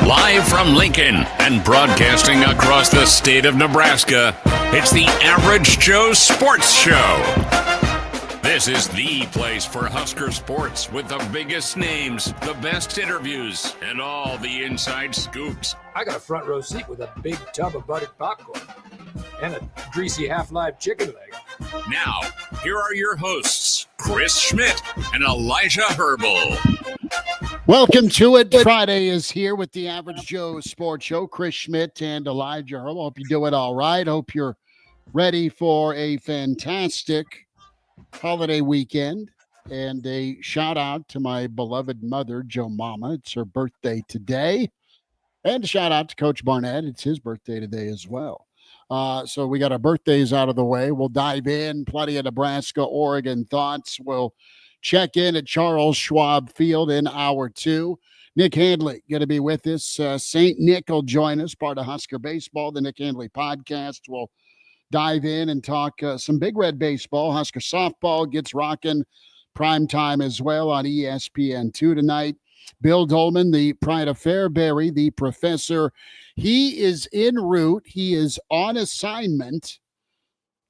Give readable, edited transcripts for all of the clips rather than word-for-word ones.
Live from Lincoln and broadcasting across the state of Nebraska, it's the Average Joe Sports Show. This is the place for Husker sports with the biggest names, the best interviews, and all the inside scoops. I got a front row seat with a big tub of buttered popcorn and a greasy half-live chicken leg. Now, here are your hosts, Chris Schmidt and Elijah Herbel. Welcome to it. Friday is here with the Average Joe Sports Show. Chris Schmidt and Elijah Herbel. Hope you're doing all right. Hope you're ready for a fantastic holiday weekend. And a shout out to my beloved mother, Joe Mama. It's her birthday today. And a shout out to Coach Barnett. It's his birthday today as well. So we got our birthdays out of the way. We'll dive in. Plenty of Nebraska-Oregon thoughts. We'll check in at Charles Schwab Field in hour 2. Nick Handley going to be with us. St. Nick will join us, part of Husker Baseball, the Nick Handley podcast. We'll dive in and talk some Big Red baseball. Husker softball gets rocking prime time as well on ESPN2 tonight. Bill Doleman, the pride of Fairbury, the professor, he is en route. He is on assignment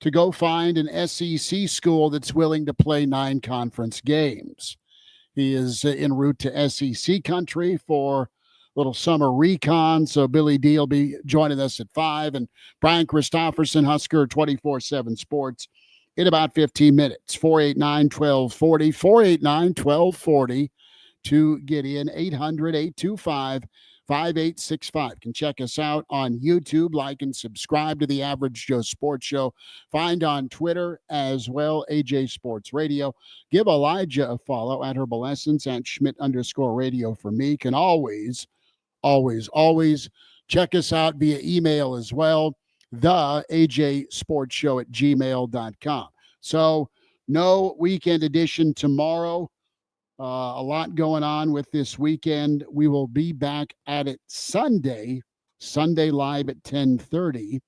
to go find an SEC school that's willing to play 9 conference games. He is en route to SEC country for a little summer recon. So Billy D will be joining us at 5. And Brian Christopherson, Husker 24/7 Sports, in about 15 minutes. 489-1240, 489-1240 to get in. 800-825-5865. Can check us out on YouTube, like and subscribe to the Average Joe Sports Show. Find on Twitter as well, AJ Sports Radio. Give Elijah a follow at Herbal Essence at Schmidt_radio for me. Can always check us out via email as well, the AJSportsShow at gmail.com. So no weekend edition tomorrow. A lot going on with this weekend. We will be back at it Sunday live at 10:30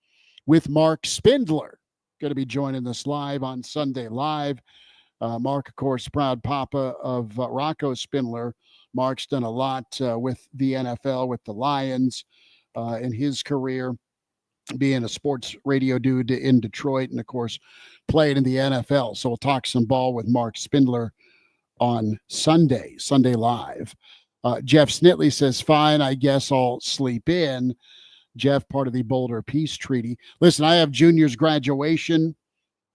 with Mark Spindler. Going to be joining us live on Sunday Live. Mark, of course, proud papa of Rocco Spindler. Mark's done a lot with the NFL, with the Lions in his career, being a sports radio dude in Detroit, and, of course, played in the NFL. So we'll talk some ball with Mark Spindler on Sunday Live. Jeff Snitley says, fine, I guess I'll sleep in. Jeff, part of the Boulder Peace Treaty. Listen, I have juniors graduation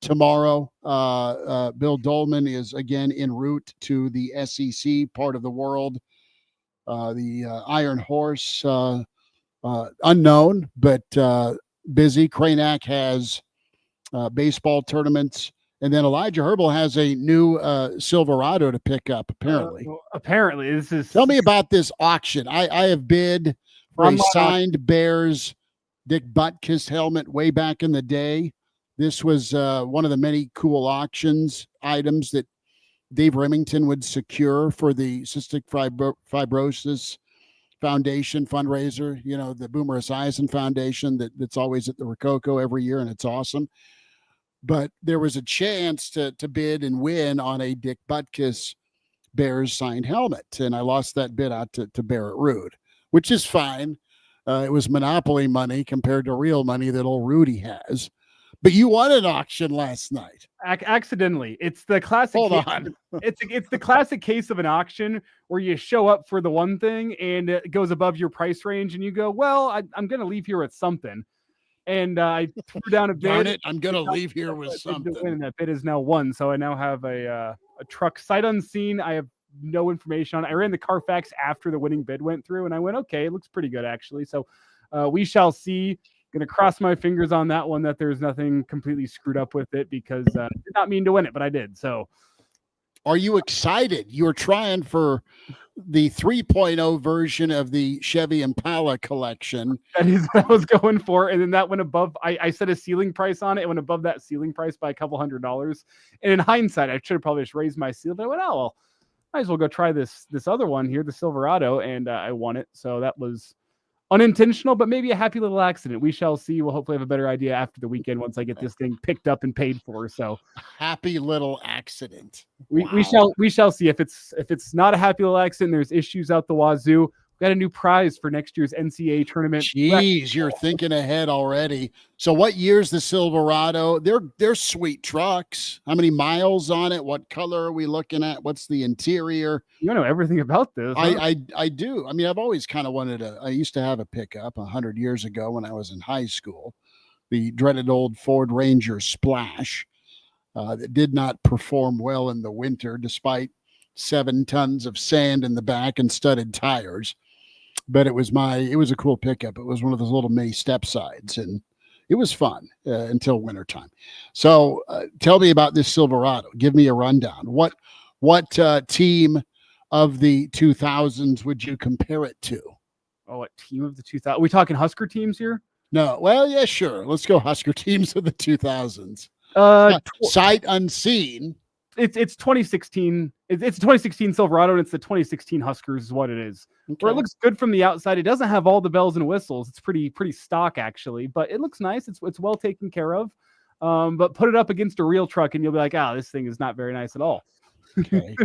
tomorrow. Bill Doleman is again en route to the SEC part of the world. The Iron Horse, unknown, but busy. Cranack has baseball tournaments. And then Elijah Herbel has a new Silverado to pick up, apparently. Apparently. This is. Tell me about this auction. I have bid for a signed Bears Dick Butkus helmet way back in the day. This was one of the many cool auctions items that Dave Remington would secure for the Cystic Fibrosis Foundation fundraiser, you know, the Boomer Esiason Foundation that's always at the Rococo every year, and it's awesome. But there was a chance to bid and win on a Dick Butkus Bears signed helmet. And I lost that bid out to Barrett Rude, which is fine. It was monopoly money compared to real money that old Rudy has. But you won an auction last night. Accidentally. It's the classic. Hold on. It's the classic case of an auction where you show up for the one thing and it goes above your price range and you go, well, I'm going to leave here with something. And I threw down a bid. Darn it, I'm going to leave here with something. And that bid is now won. So I now have a truck sight unseen. I have no information on it. I ran the Carfax after the winning bid went through, and I went, okay, it looks pretty good, actually. So we shall see. Going to cross my fingers on that one that there's nothing completely screwed up with it because I did not mean to win it, but I did. So are you excited? You're trying for the 3.0 version of the Chevy Impala collection. That is what I was going for. And then that went above, I set a ceiling price on it. It went above that ceiling price by a couple $100. And in hindsight, I should have probably just raised my ceiling, but I went, oh, well, might as well go try this other one here, the Silverado. And I won it. So that was unintentional, but maybe a happy little accident. We shall see. We'll hopefully have a better idea after the weekend once I get this thing picked up and paid for. So happy little accident. We shall see. If it's not a happy little accident, there's issues out the wazoo. got a new prize for next year's NCAA tournament. Jeez, you're thinking ahead already. So what year's the Silverado? They're sweet trucks. How many miles on it? What color are we looking at? What's the interior? You know everything about this. Huh? I do. I mean, I've always kind of wanted I used to have a pickup 100 years ago when I was in high school, the dreaded old Ford Ranger Splash that did not perform well in the winter despite 7 tons of sand in the back and studded tires. But it was a cool pickup. It was one of those little May step sides, and it was fun until wintertime. So tell me about this Silverado. Give me a rundown. What team of the 2000s would you compare it to? Oh, what team of the 2000s? Are we talking Husker teams here? No. Well, yeah, sure. Let's go Husker teams of the 2000s. Sight unseen. It's 2016. It's 2016 Silverado, and it's the 2016 Huskers is what it is. Okay. Where it looks good from the outside. It doesn't have all the bells and whistles. It's pretty stock actually, but it looks nice. It's well taken care of. But put it up against a real truck, and you'll be like, this thing is not very nice at all. Okay.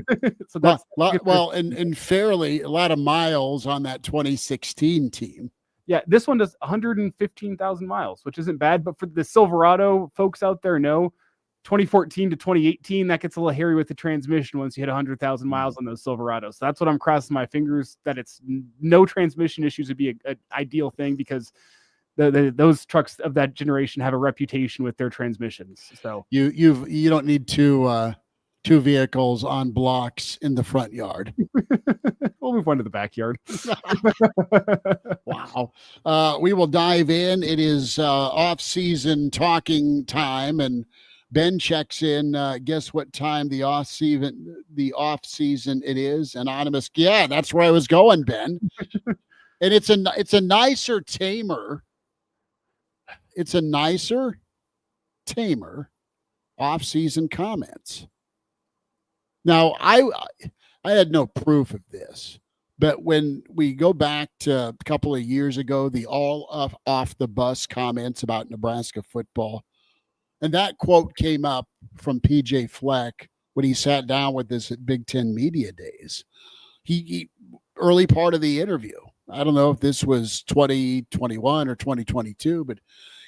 So that's and fairly a lot of miles on that 2016 team. Yeah, this one does 115,000 miles, which isn't bad. But for the Silverado folks out there, 2014 to 2018, that gets a little hairy with the transmission once you hit 100,000 miles on those Silverados. So that's what I'm crossing my fingers, that it's no transmission issues would be an ideal thing, because those trucks of that generation have a reputation with their transmissions. So you don't need two vehicles on blocks in the front yard. We'll move on to the backyard. Wow. We will dive in. It is off-season talking time, and Ben checks in. Guess what time the off season it is? Anonymous. Yeah, that's where I was going, Ben. And it's a nicer, tamer. It's a nicer, tamer off-season comments. Now, I had no proof of this, but when we go back to a couple of years ago, the all off the bus comments about Nebraska football, and that quote came up from PJ Fleck when he sat down with us at Big Ten Media Days. He early part of the interview, I don't know if this was 2021 or 2022, but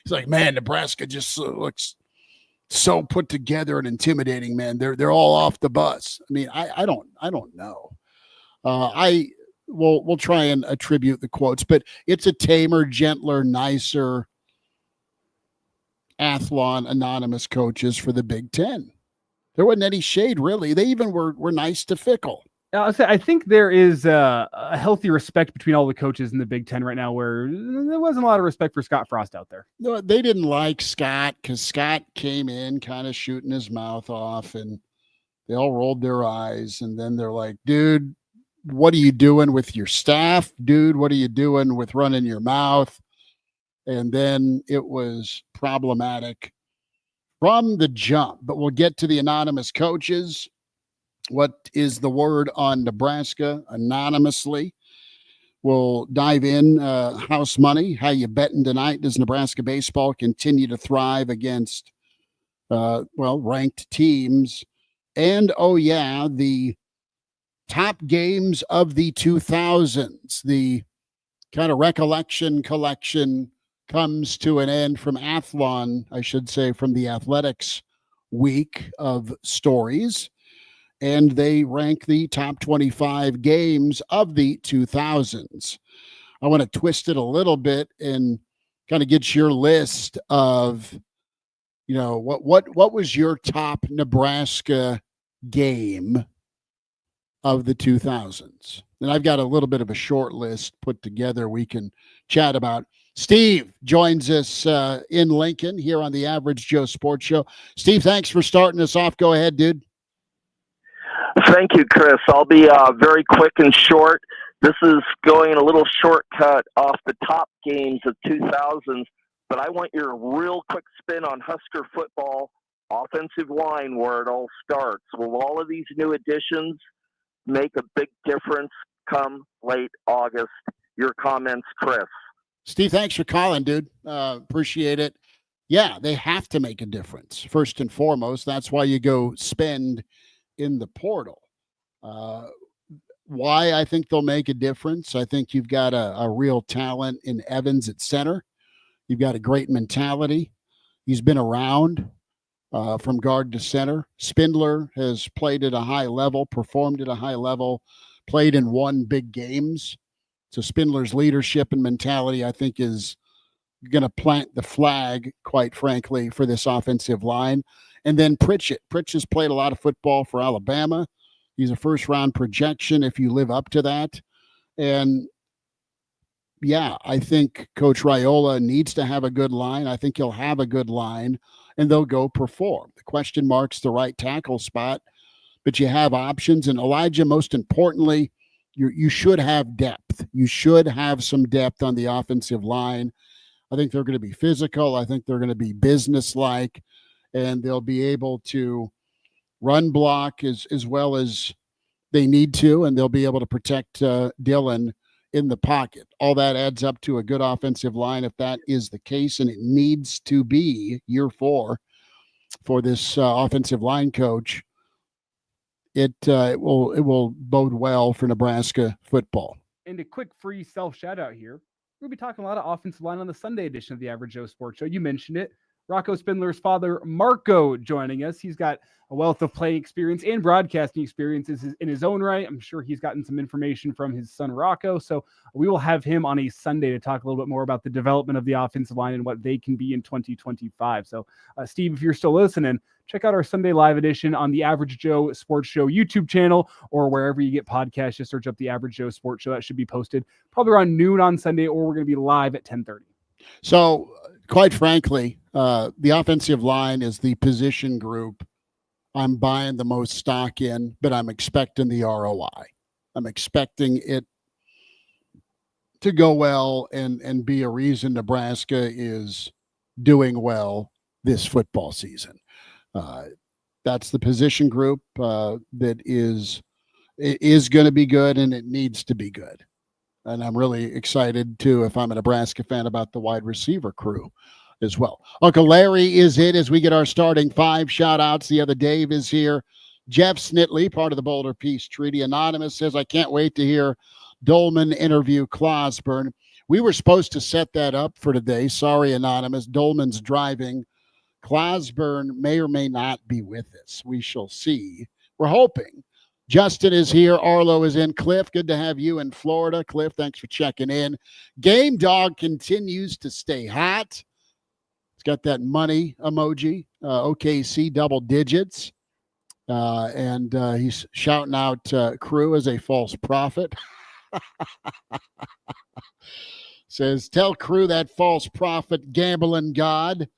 he's like, man, Nebraska just looks so put together and intimidating, man. They're all off the bus. I mean, I don't know. We'll try and attribute the quotes, but it's a tamer, gentler, nicer Athlon anonymous coaches for the Big Ten. There wasn't any shade, really. They even were nice to Fickle. I think there is a healthy respect between all the coaches in the Big Ten right now, where there wasn't a lot of respect for Scott Frost out there. No, they didn't like Scott because Scott came in kind of shooting his mouth off, and they all rolled their eyes. And then they're like, dude, what are you doing with your staff? Dude, what are you doing with running your mouth? And then it was problematic from the jump. But we'll get to the anonymous coaches. What is the word on Nebraska anonymously? We'll dive in. House money. How you betting tonight? Does Nebraska baseball continue to thrive against, ranked teams? And, the top games of the 2000s. The kind of recollection collection comes to an end from Athlon, I should say, from the Athletics week of stories. And they rank the top 25 games of the 2000s. I want to twist it a little bit and kind of get your list of, what was your top Nebraska game of the 2000s? And I've got a little bit of a short list put together we can chat about. Steve joins us in Lincoln here on the Average Joe Sports Show. Steve, thanks for starting us off. Go ahead, dude. Thank you, Chris. I'll be very quick and short. This is going a little shortcut off the top games of 2000s, but I want your real quick spin on Husker football, offensive line, where it all starts. Will all of these new additions make a big difference come late August? Your comments, Chris. Steve, thanks for calling, dude. Appreciate it. Yeah, they have to make a difference, first and foremost. That's why you go spend in the portal. why I think they'll make a difference. I think you've got a real talent in Evans at center. You've got a great mentality. He's been around from guard to center. Spindler has played at a high level, performed at a high level, played and won big games. So Spindler's leadership and mentality, I think, is going to plant the flag, quite frankly, for this offensive line. And then Pritchett. Pritchett's played a lot of football for Alabama. He's a first-round projection if you live up to that. And, yeah, I think Coach Raiola needs to have a good line. I think he'll have a good line, and they'll go perform. The question mark's the right tackle spot, but you have options. And, Elijah, most importantly, you should have depth. You should have some depth on the offensive line. I think they're going to be physical. I think they're going to be businesslike, and they'll be able to run block as well as they need to, and they'll be able to protect Dillon in the pocket. All that adds up to a good offensive line if that is the case, and it needs to be year 4 for this offensive line coach. It will bode well for Nebraska football. And a quick free self shout out here. We'll be talking a lot of offensive line on the Sunday edition of the Average Joe Sports Show. You mentioned it. Rocco Spindler's father, Marco, joining us. He's got a wealth of playing experience and broadcasting experiences in his own right. I'm sure he's gotten some information from his son, Rocco. So we will have him on a Sunday to talk a little bit more about the development of the offensive line and what they can be in 2025. So, Steve, if you're still listening, check out our Sunday live edition on the Average Joe Sports Show YouTube channel or wherever you get podcasts. Just search up the Average Joe Sports Show. That should be posted probably around noon on Sunday, or we're going to be live at 10:30. So, quite frankly, the offensive line is the position group I'm buying the most stock in, but I'm expecting the ROI. I'm expecting it to go well and be a reason Nebraska is doing well this football season. That's the position group that is going to be good, and it needs to be good. And I'm really excited, too, if I'm a Nebraska fan, about the wide receiver crew as well. Uncle Larry is it as we get our starting 5 shout-outs. The other Dave is here. Jeff Snitley, part of the Boulder Peace Treaty. Anonymous says, I can't wait to hear Doleman interview Clausborne. We were supposed to set that up for today. Sorry, Anonymous. Doleman's driving. Clausborne may or may not be with us. We shall see. We're hoping. Justin is here. Arlo is in. Cliff, good to have you in Florida. Cliff, thanks for checking in. Game Dog continues to stay hot. It's got that money emoji. OKC double digits. And he's shouting out Crew as a false prophet. Says, tell Crew that false prophet gambling god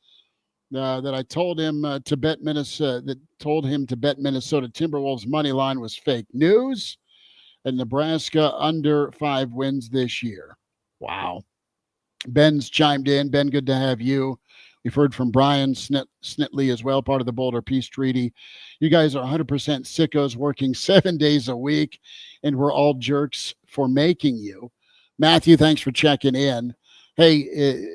that I told him to bet Minnesota, that told him to bet Minnesota Timberwolves money line was fake news, and Nebraska under 5 wins this year. Wow. Ben's chimed in. Ben, good to have you. We've heard from Brian Snitley as well, part of the Boulder Peace Treaty. You guys are 100% sickos working 7 days a week, and we're all jerks for making you. Matthew, thanks for checking in. Hey,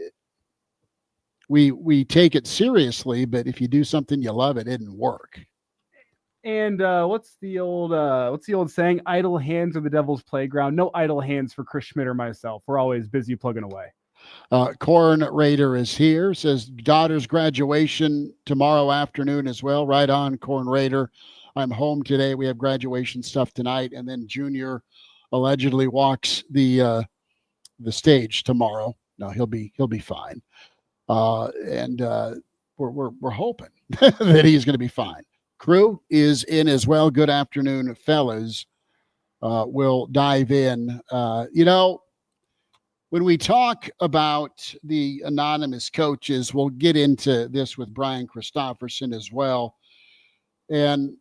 we take it seriously, but if you do something you love, it didn't work. And what's the old saying? Idle hands are the devil's playground. No idle hands for Chris Schmidt or myself. We're always busy plugging away. Corn Raider is here. Says daughter's graduation tomorrow afternoon as well. Right on, Corn Raider. I'm home today. We have graduation stuff tonight, and then Junior allegedly walks the stage tomorrow. No, he'll be fine. And we're hoping that he's going to be fine. Crew is in as well. Good afternoon, fellas. We'll dive in. When we talk about the anonymous coaches, we'll get into this with Brian Christopherson as well. And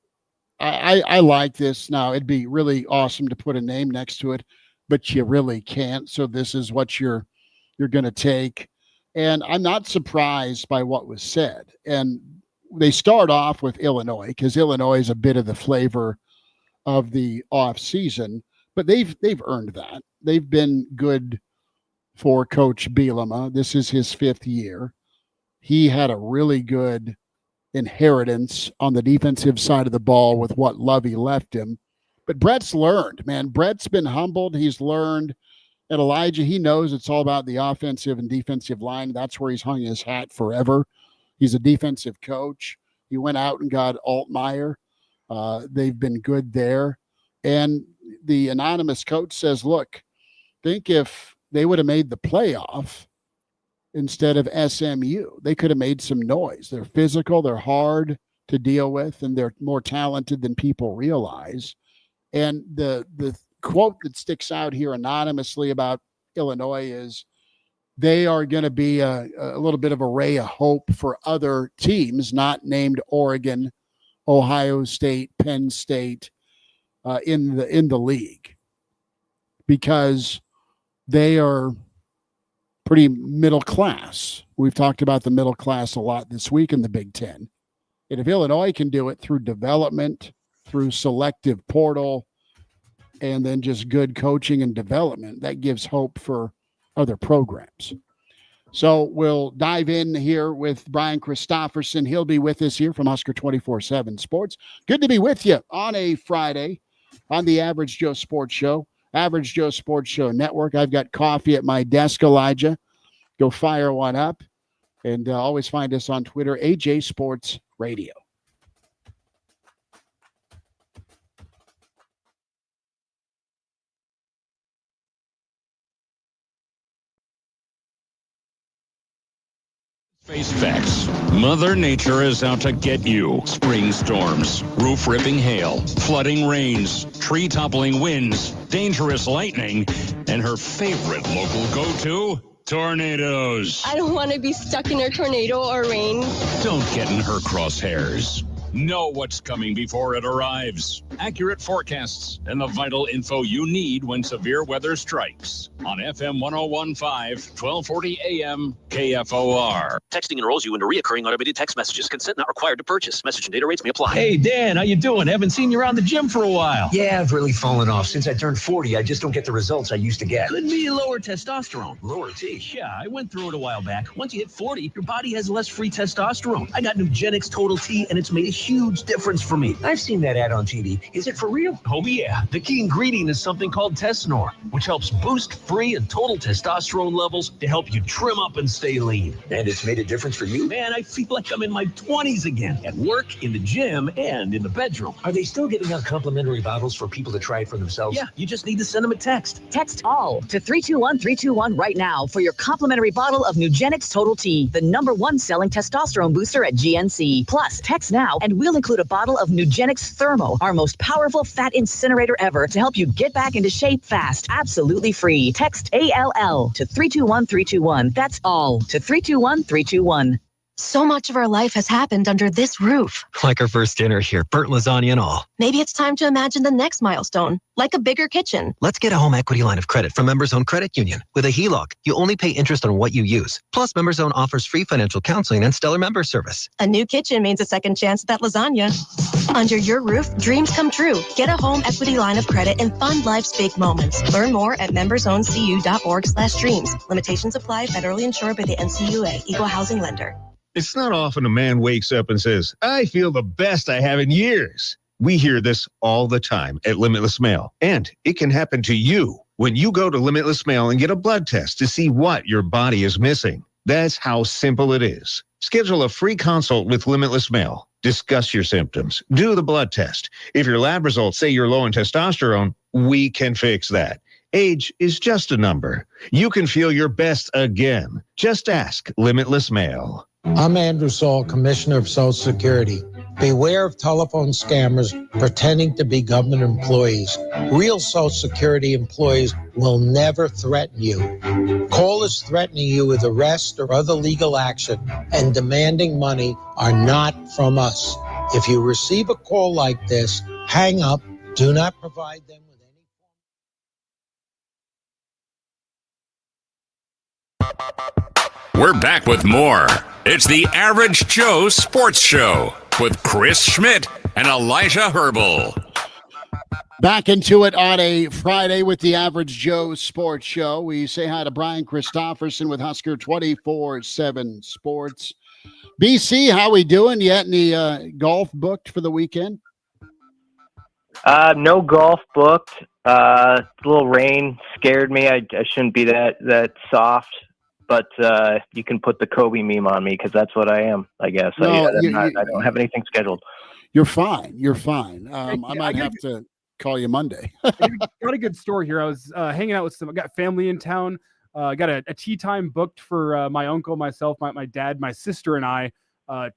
I like this. Now, it'd be really awesome to put a name next to it, but you really can't. So this is what you're going to take. And I'm not surprised by what was said. And they start off with Illinois because Illinois is a bit of the flavor of the off season, but they've earned that. They've been good for Coach Bielema. This is his 5th year. He had a really good inheritance on the defensive side of the ball with what Lovey left him. But Brett's learned, man. Brett's been humbled. He's learned. And Elijah, he knows it's all about the offensive and defensive line. That's where he's hung his hat forever. He's a defensive coach. He went out and got Altmaier. They've been good there. And the anonymous coach says, look, think if they would have made the playoff instead of SMU, they could have made some noise. They're physical, they're hard to deal with, and they're more talented than people realize. And the quote that sticks out here anonymously about Illinois is they are going to be a little bit of a ray of hope for other teams not named Oregon, Ohio State, Penn State in the league, because they are pretty middle class. We've talked about the middle class a lot this week in the Big Ten. And if Illinois can do it through development, through selective portal, and then just good coaching and development, that gives hope for other programs. So we'll dive in here with Brian Christopherson. He'll be with us here from Husker 24/7 Sports. Good to be with you on a Friday on the Average Joe Sports Show, Average Joe Sports Show Network. I've got coffee at my desk, Elijah. Go fire one up. And always find us on Twitter, AJ Sports Radio. Face facts. Mother Nature is out to get you. Spring storms, roof-ripping hail, flooding rains, tree-toppling winds, dangerous lightning, and her favorite local go-to, tornadoes. I don't want to be stuck in a tornado or rain. Don't get in her crosshairs. Know what's coming before it arrives. Accurate forecasts and the vital info you need when severe weather strikes. On FM 101.5, 1240 AM, KFOR. Texting enrolls you into reoccurring automated text messages. Consent not required to purchase. Message and data rates may apply. Hey, Dan, how you doing? Haven't seen you around the gym for a while. Yeah, I've really fallen off. Since I turned 40, I just don't get the results I used to get. Could be lower testosterone. Lower T. Yeah, I went through it a while back. Once you hit 40, your body has less free testosterone. I got Nugenix Total T, and it's made a huge difference for me. I've seen that ad on TV. Is it for real? Oh, yeah. The key ingredient is something called Tesnor, which helps boost free and total testosterone levels to help you trim up and stay lean. And it's made a difference for you? Man, I feel like I'm in my 20s again, at work, in the gym, and in the bedroom. Are they still giving out complimentary bottles for people to try it for themselves? Yeah, you just need to send them a text. Text ALL to 321-321 right now for your complimentary bottle of Nugenix Total T, the #1 selling testosterone booster at GNC. Plus, text now and we'll include a bottle of Nugenix Thermo, our most powerful fat incinerator ever, to help you get back into shape fast. Absolutely free. Text ALL to 321-321. That's ALL to 321-321. So much of our life has happened under this roof. Like our first dinner here, burnt lasagna and all. Maybe it's time to imagine the next milestone, like a bigger kitchen. Let's get a home equity line of credit from Members Own Credit Union. With a HELOC, you only pay interest on what you use. Plus, Members Own offers free financial counseling and stellar member service. A new kitchen means a second chance at that lasagna. Under your roof, dreams come true. Get a home equity line of credit and fund life's big moments. Learn more at membersowncu.org/dreams. Limitations apply. Federally insured by the NCUA. Equal housing lender. It's not often a man wakes up and says, I feel the best I have in years. We hear this all the time at Limitless Mail. And it can happen to you when you go to Limitless Mail and get a blood test to see what your body is missing. That's how simple it is. Schedule a free consult with Limitless Mail. Discuss your symptoms. Do the blood test. If your lab results say you're low in testosterone, we can fix that. Age is just a number. You can feel your best again. Just ask Limitless Mail. I'm Andrew Saul, Commissioner of Social Security. Beware of telephone scammers pretending to be government employees. Real Social Security employees will never threaten you. Callers threatening you with arrest or other legal action and demanding money are not from us. If you receive a call like this, hang up. Do not provide them with any. We're back with more. It's the Average Joe Sports Show with Chris Schmidt and Elijah Herbel. Back into it on a Friday with the Average Joe Sports Show. We say hi to Brian Christopherson with Husker 24/7 Sports. BC, how we doing? You got any golf booked for the weekend? No golf booked. A little rain scared me. I shouldn't be that soft, but you can put the Kobe meme on me because that's what I am, I guess. No, I don't have anything scheduled. You're fine. You're fine. I might have to call you Monday. Got a good story here. I was hanging out with I got family in town. Got a tea time booked for my uncle, myself, my dad, my sister, and I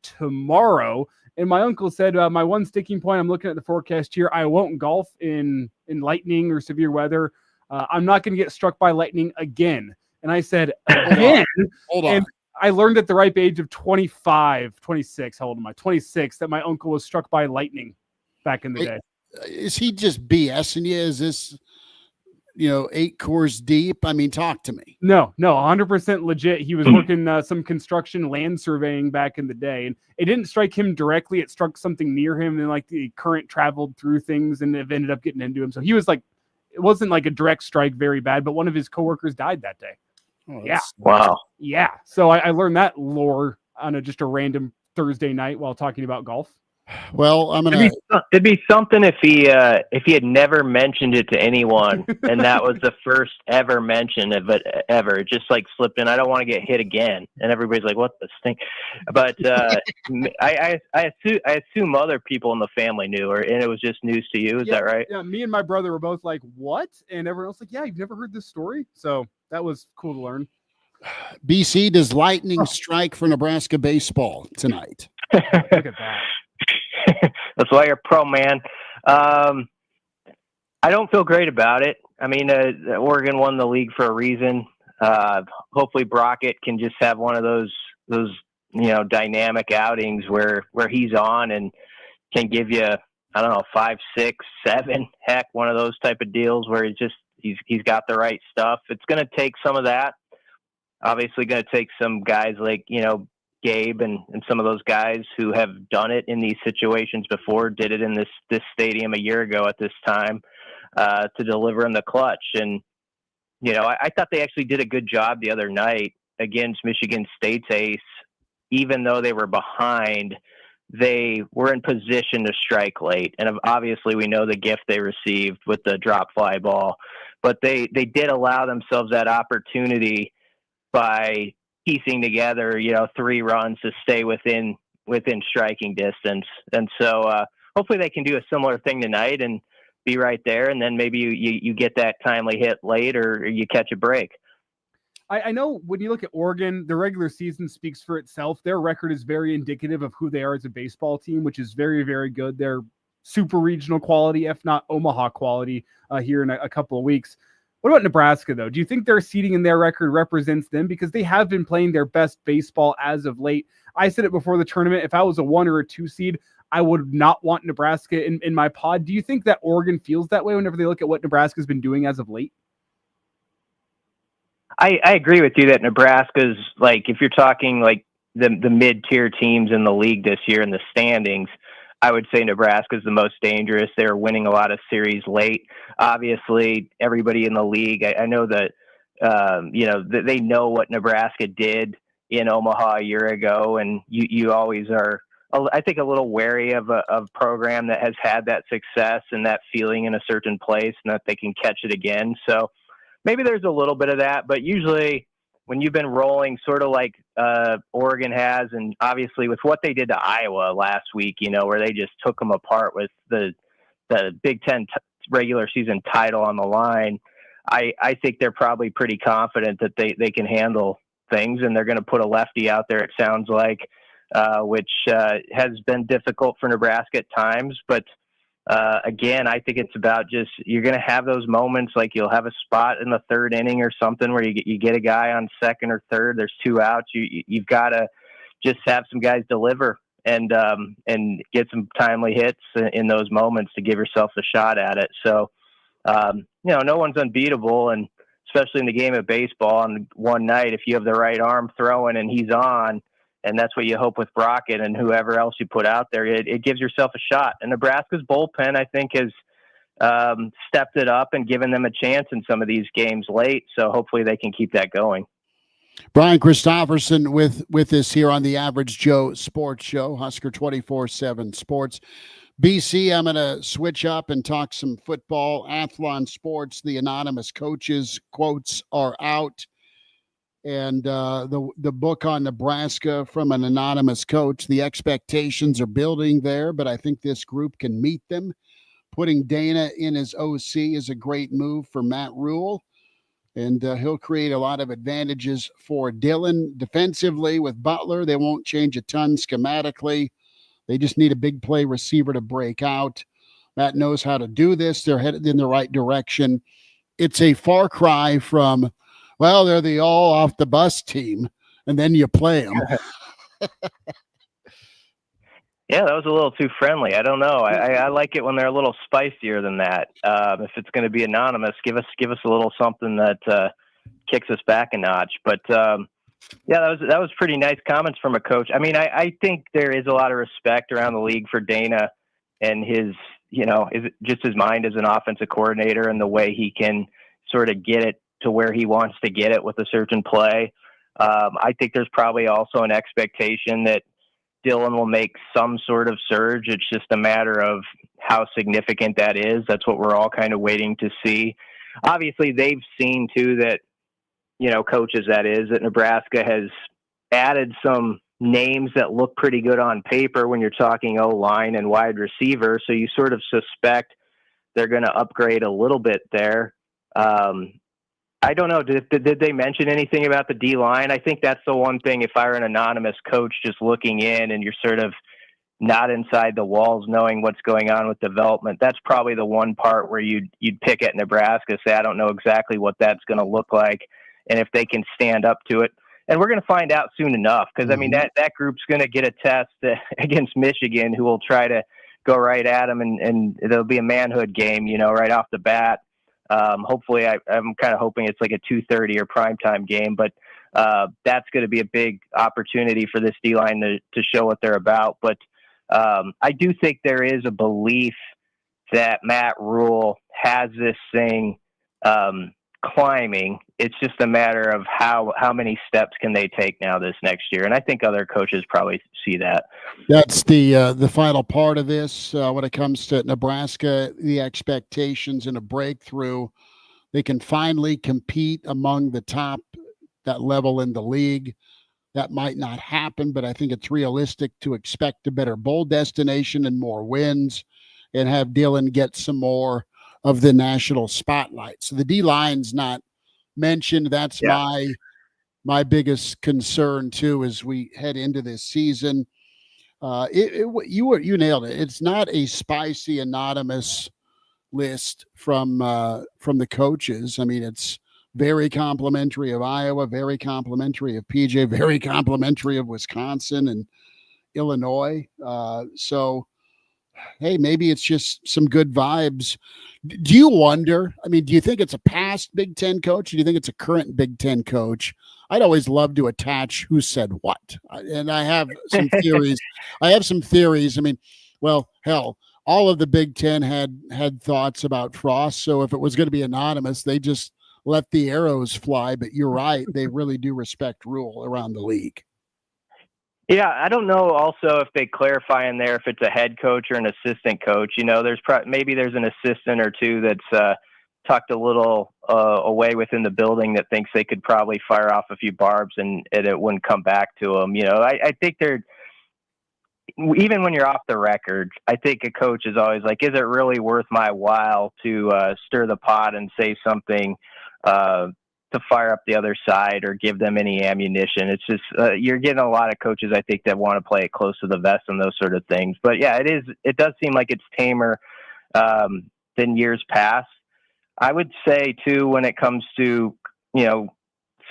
tomorrow. And my uncle said, my one sticking point, I'm looking at the forecast here, I won't golf in lightning or severe weather. I'm not going to get struck by lightning again. And I said, again? Hold on. And I learned at the ripe age of 26, how old am I? 26, that my uncle was struck by lightning back in the day. Is he just BSing you? Is this, 8 cores deep? I mean, talk to me. No, 100% legit. He was working some construction land surveying back in the day, and it didn't strike him directly. It struck something near him, and like the current traveled through things, and it ended up getting into him. So he was like, it wasn't like a direct strike, very bad, but one of his coworkers died that day. Oh, yeah. Wow. Yeah. So I learned that lore on just a random Thursday night while talking about golf. Well, it'd be something if he had never mentioned it to anyone, and that was the first ever mention of it ever. It just like slipped in. I don't want to get hit again, and everybody's like, "What the stink?" But I assume other people in the family knew, and it was just news to you. Is that right? Yeah. Me and my brother were both like, "What?" And everyone else like, "Yeah, you've never heard this story?" So that was cool to learn. BC, does lightning strike for Nebraska baseball tonight? Look at that. That's why you're pro, man. I don't feel great about it. I mean, Oregon won the league for a reason. Hopefully Brockett can just have one of those dynamic outings where he's on and can give you, I don't know, 5, 6, 7, heck, one of those type of deals where he's got the right stuff. It's going to take some of that. Obviously going to take some guys like, Gabe and some of those guys who have done it in these situations before, did it in this stadium a year ago at this time, to deliver in the clutch. And, I thought they actually did a good job the other night against Michigan State's ace. Even though they were behind, they were in position to strike late. And obviously we know the gift they received with the drop fly ball, but they did allow themselves that opportunity by piecing together, 3 runs to stay within striking distance. And so hopefully they can do a similar thing tonight and be right there. And then maybe you get that timely hit late or you catch a break. I know when you look at Oregon, the regular season speaks for itself. Their record is very indicative of who they are as a baseball team, which is very, very good. They're super regional quality, if not Omaha quality, here in a couple of weeks. What about Nebraska, though? Do you think their seeding in their record represents them? Because they have been playing their best baseball as of late. I said it before the tournament. If I was a 1 or a 2 seed, I would not want Nebraska in my pod. Do you think that Oregon feels that way whenever they look at what Nebraska's been doing as of late? I agree with you that Nebraska's, like, if you're talking like the mid-tier teams in the league this year in the standings, I would say Nebraska is the most dangerous. They're winning a lot of series late. Obviously, everybody in the league, I know that, they know what Nebraska did in Omaha a year ago. And you always are, I think, a little wary of a program that has had that success and that feeling in a certain place and that they can catch it again. So maybe there's a little bit of that, but usually when you've been rolling sort of like Oregon has, and obviously with what they did to Iowa last week, where they just took them apart with the Big Ten regular season title on the line, I think they're probably pretty confident that they can handle things, and they're going to put a lefty out there, it sounds like, which has been difficult for Nebraska at times. But again, I think it's about just, you're going to have those moments, like you'll have a spot in the 3rd inning or something where you get a guy on 2nd or 3rd, there's 2 outs. You've got to just have some guys deliver and get some timely hits in those moments to give yourself a shot at it. So, no one's unbeatable, and especially in the game of baseball on one night, if you have the right arm throwing and he's on, and that's what you hope with Brockett and whoever else you put out there, it gives yourself a shot. And Nebraska's bullpen, I think, has stepped it up and given them a chance in some of these games late. So hopefully they can keep that going. Brian Christopherson with us here on the Average Joe Sports Show, Husker 24/7 Sports. BC, I'm going to switch up and talk some football. Athlon Sports, the anonymous coaches quotes are out. And the book on Nebraska from an anonymous coach, the expectations are building there, but I think this group can meet them. Putting Dana in as OC is a great move for Matt Rule, and he'll create a lot of advantages for Dillon. Defensively with Butler, they won't change a ton schematically. They just need a big play receiver to break out. Matt knows how to do this. They're headed in the right direction. It's a far cry from, well, they're the all off the bus team, and then you play them. Yeah, that was a little too friendly. I don't know. I like it when they're a little spicier than that. If it's going to be anonymous, give us a little something that kicks us back a notch. But yeah, that was pretty nice comments from a coach. I mean, I think there is a lot of respect around the league for Dana and his, just his mind as an offensive coordinator and the way he can sort of get it to where he wants to get it with a certain play. I think there's probably also an expectation that Dillon will make some sort of surge. It's just a matter of how significant that is. That's what we're all kind of waiting to see. Obviously, they've seen too that, coaches, that Nebraska has added some names that look pretty good on paper when you're talking O-line and wide receiver. So you sort of suspect they're going to upgrade a little bit there. I don't know. Did they mention anything about the D-line? I think that's the one thing, if I were an anonymous coach just looking in and you're sort of not inside the walls knowing what's going on with development, that's probably the one part where you'd pick at Nebraska, say, I don't know exactly what that's going to look like and if they can stand up to it. And we're going to find out soon enough because, I mean, that group's going to get a test against Michigan, who will try to go right at them, and it'll be a manhood game, right off the bat. Hopefully, I'm kind of hoping it's like a 2:30 or primetime game, but that's going to be a big opportunity for this D-line to show what they're about. But I do think there is a belief that Matt Rule has this thing climbing. It's just a matter of how many steps can they take now this next year, and I think other coaches probably see that. That's the final part of this when it comes to Nebraska, the expectations and a breakthrough. They can finally compete among the top, that level in the league. That might not happen, but I think it's realistic to expect a better bowl destination and more wins and have Dillon get some more of the national spotlight. So the D-line's not mentioned. That's my biggest concern too as we head into this season. You nailed it. It's not a spicy anonymous list from the coaches. I mean, it's very complimentary of Iowa, very complimentary of PJ, very complimentary of Wisconsin and Illinois. So, hey, maybe it's just some good vibes. Do you wonder? I mean, do you think it's a past Big Ten coach? Or do you think it's a current Big Ten coach? I'd always love to attach who said what. And I have some theories. I mean, well, hell, all of the Big Ten had thoughts about Frost. So if it was going to be anonymous, they just let the arrows fly. But you're right. They really do respect Rule around the league. Yeah, I don't know also if they clarify in there if it's a head coach or an assistant coach. Maybe there's an assistant or two that's tucked a little away within the building that thinks they could probably fire off a few barbs and it wouldn't come back to them. I think even when you're off the record, I think a coach is always like, is it really worth my while to stir the pot and say something to fire up the other side or give them any ammunition? It's just you're getting a lot of coaches, I think, that want to play it close to the vest and those sort of things. But yeah, it does seem like it's tamer than years past. I would say too, when it comes to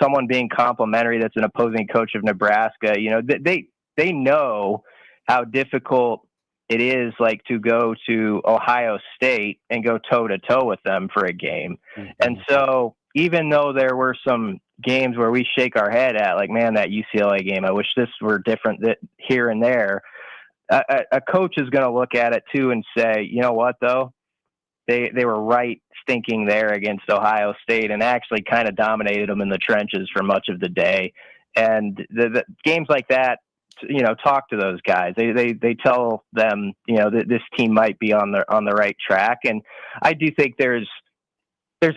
someone being complimentary that's an opposing coach of Nebraska, they know how difficult it is, like, to go to Ohio State and go toe to toe with them for a game. Mm-hmm. And so even though there were some games where we shake our head at, like, man, that UCLA game, I wish this were different here and there, a coach is going to look at it too and say, you know what, though? They were right stinking there against Ohio State and actually kind of dominated them in the trenches for much of the day. And the games like that, talk to those guys. They tell them, that this team might be on the right track. And I do think there's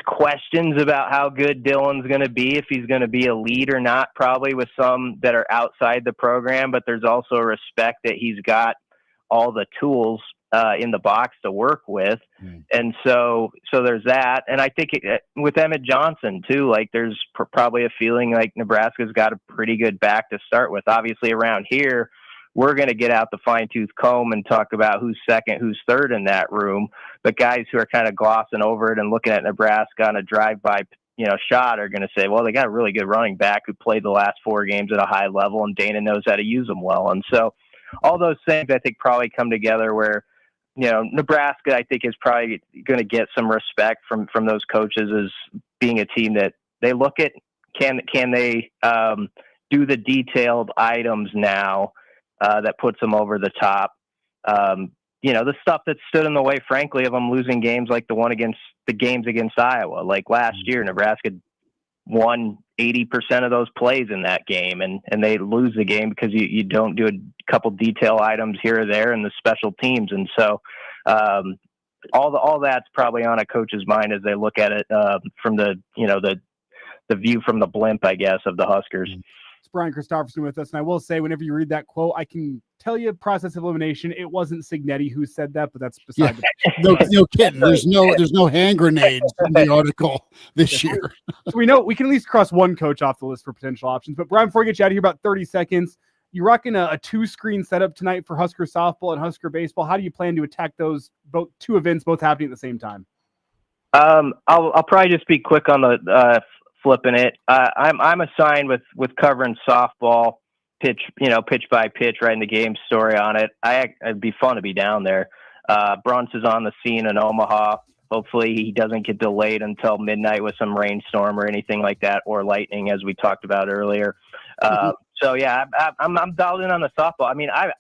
questions about how good Dylan's going to be, if he's going to be a lead or not, probably with some that are outside the program, but there's also a respect that he's got all the tools in the box to work with. And so there's that. And I think with Emmett Johnson too, like there's probably a feeling like Nebraska's got a pretty good back to start with. Obviously around here, we're going to get out the fine tooth comb and talk about who's second, who's third in that room. But guys who are kind of glossing over it and looking at Nebraska on a drive-by, shot are going to say, well, they got a really good running back who played the last 4 games at a high level, and Dana knows how to use them well. And so all those things I think probably come together where, Nebraska, I think, is probably going to get some respect from those coaches as being a team that they look at. Can they do the detailed items now that puts them over the top? The stuff that stood in the way, frankly, of them losing games like the games against Iowa. Like last year, Nebraska won 80% of those plays in that game, and they lose the game because you don't do a couple detail items here or there in the special teams. And so all that's probably on a coach's mind as they look at it from the view from the blimp, I guess, of the Huskers. It's Brian Christopherson with us, and I will say, whenever you read that quote, I can tell you process of elimination. It wasn't Signetti who said that, but that's beside no kidding. There's no hand grenades in the article this year. So we know we can at least cross one coach off the list for potential options. But Brian, before we get you out of here, about 30 seconds, you're rocking a 2-screen setup tonight for Husker softball and Husker baseball. How do you plan to attack those two events both happening at the same time? I'll probably just be quick on the flipping it. I'm assigned with covering softball pitch by pitch, writing the game story on it. It'd be fun to be down there. Bruns is on the scene in Omaha. Hopefully he doesn't get delayed until midnight with some rainstorm or anything like that, or lightning, as we talked about earlier. So yeah, I'm dialed in on the softball. I mean, I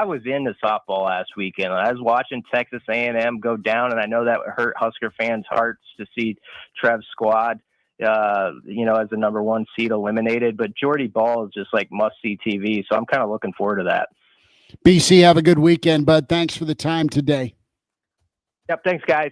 was into softball last weekend. I was watching Texas A&M go down, and I know that hurt Husker fans' hearts to see Trev's squad, as the number 1 seed eliminated. But Jordy Ball is just like must-see TV, so I'm kind of looking forward to that. BC, have a good weekend, bud. Thanks for the time today. Yep, thanks, guys.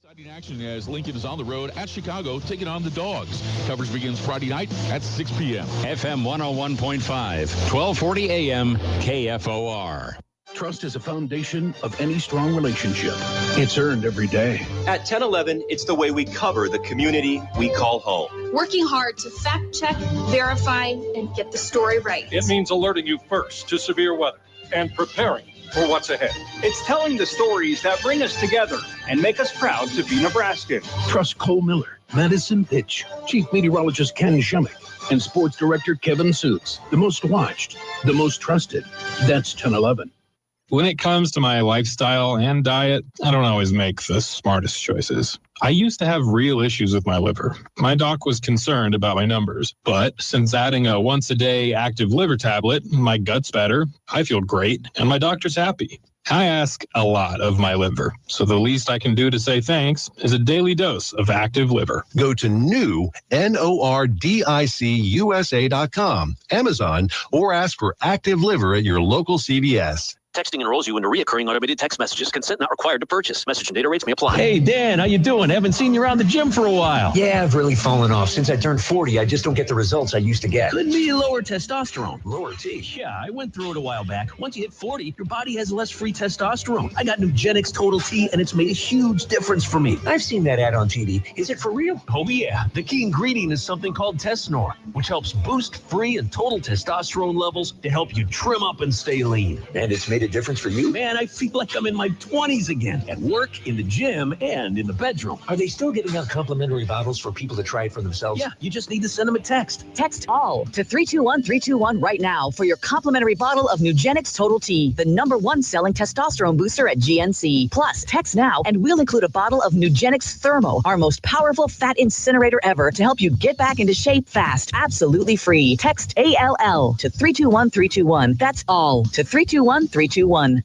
Exciting action as Lincoln is on the road at Chicago taking on the Dogs. Coverage begins Friday night at 6 p.m. FM 101.5, 1240 AM, KFOR. Trust is a foundation of any strong relationship. It's earned every day. At 1011, it's the way we cover the community we call home. Working hard to fact check, verify, and get the story right. It means alerting you first to severe weather and preparing for what's ahead. It's telling the stories that bring us together and make us proud to be Nebraskan. Trust Cole Miller, Madison Pitch, Chief Meteorologist Ken Shumick, and Sports Director Kevin Suits. The most watched, the most trusted. That's 1011. When it comes to my lifestyle and diet, I don't always make the smartest choices. I used to have real issues with my liver. My doc was concerned about my numbers, but since adding a once-a-day active liver tablet, my gut's better, I feel great, and my doctor's happy. I ask a lot of my liver, so the least I can do to say thanks is a daily dose of active liver. Go to NORDICUSA.com, Amazon, or ask for active liver at your local CVS. Texting enrolls you into recurring automated text messages. Consent not required to purchase. Message and data rates may apply. Hey, Dan, how you doing? Haven't seen you around the gym for a while. Yeah, I've really fallen off. Since I turned 40, I just don't get the results I used to get. Could be lower testosterone. Lower T? Yeah, I went through it a while back. Once you hit 40, your body has less free testosterone. I got Nugenix Total T, and it's made a huge difference for me. I've seen that ad on TV. Is it for real? Oh, yeah. The key ingredient is something called Tesnor, which helps boost free and total testosterone levels to help you trim up and stay lean. And it's made a difference for you? Man, I feel like I'm in my 20s again, at work, in the gym, and in the bedroom. Are they still giving out complimentary bottles for people to try it for themselves? Yeah, you just need to send them a text. Text ALL to 321-321 right now for your complimentary bottle of Nugenix Total T, the #1 selling testosterone booster at GNC. Plus, text now and we'll include a bottle of Nugenix Thermo, our most powerful fat incinerator ever, to help you get back into shape fast, absolutely free. Text ALL to 321-321. That's ALL to 321-321. 321.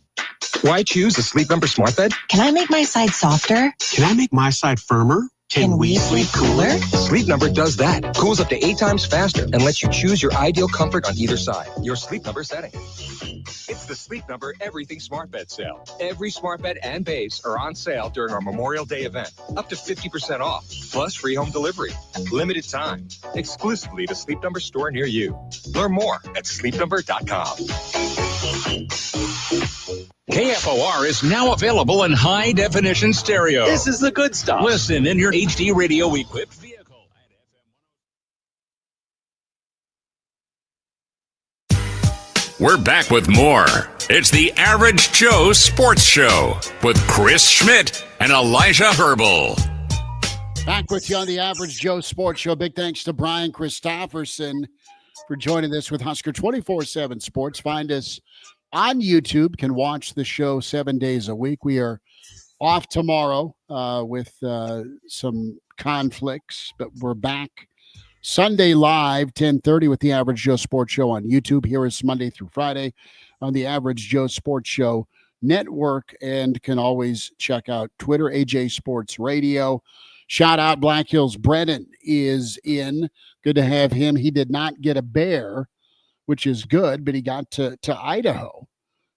Why choose a Sleep Number smart bed? Can I make my side softer? Can I make my side firmer? Can we sleep cooler? Sleep Number does that. Cools up to 8 times faster and lets you choose your ideal comfort on either side. Your Sleep Number setting. It's the Sleep Number Everything Smart Bed sale. Every smart bed and base are on sale during our Memorial Day event. Up to 50% off, plus free home delivery. Limited time. Exclusively to Sleep Number store near you. Learn more at sleepnumber.com. KFOR is now available in high-definition stereo. This is the good stuff. Listen in your HD radio-equipped vehicle. We're back with more. It's the Average Joe Sports Show with Chris Schmidt and Elijah Herbel. Back with you on the Average Joe Sports Show. Big thanks to Brian Christopherson for joining us with Husker 24/7 Sports. Find us on YouTube. Can watch the show 7 days a week. We are off tomorrow with some conflicts, but we're back Sunday live, 10:30 with the Average Joe Sports Show on YouTube. Here is Monday through Friday on the Average Joe Sports Show Network, and can always check out Twitter, AJ Sports Radio. Shout out Black Hills. Brennan is in. Good to have him. He did not get a bear, which is good, but he got to Idaho,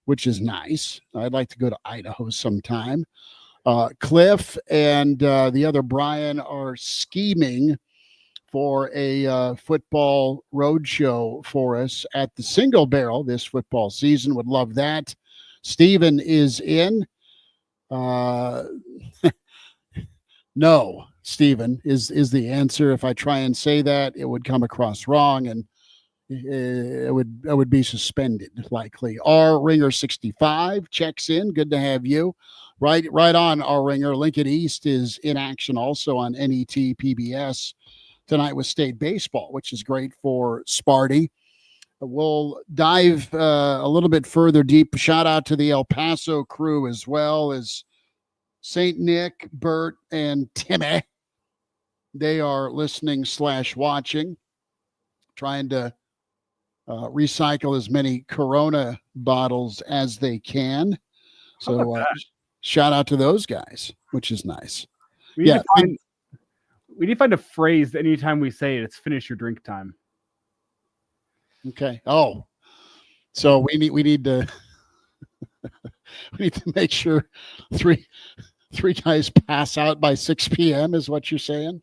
which is nice. I'd like to go to Idaho sometime. Cliff and the other Brian are scheming for a football road show for us at the Single Barrel this football season. Would love that. Steven is in. No, Steven is the answer. If I try and say that, it would come across wrong, and it would be suspended likely. R Ringer 65 checks in. Good to have you. Right on, R Ringer. Lincoln East is in action also on NET PBS tonight with state baseball, which is great for Sparty. We'll dive a little bit further deep. Shout out to the El Paso crew as well as St. Nick, Bert, and Timmy. They are listening / watching, trying to recycle as many Corona bottles as they can. So shout out to those guys, which is nice. We need to find a phrase that anytime we say it, it's finish your drink time. Okay. Oh, so we need to we need to make sure three guys pass out by 6 p.m. is what you're saying?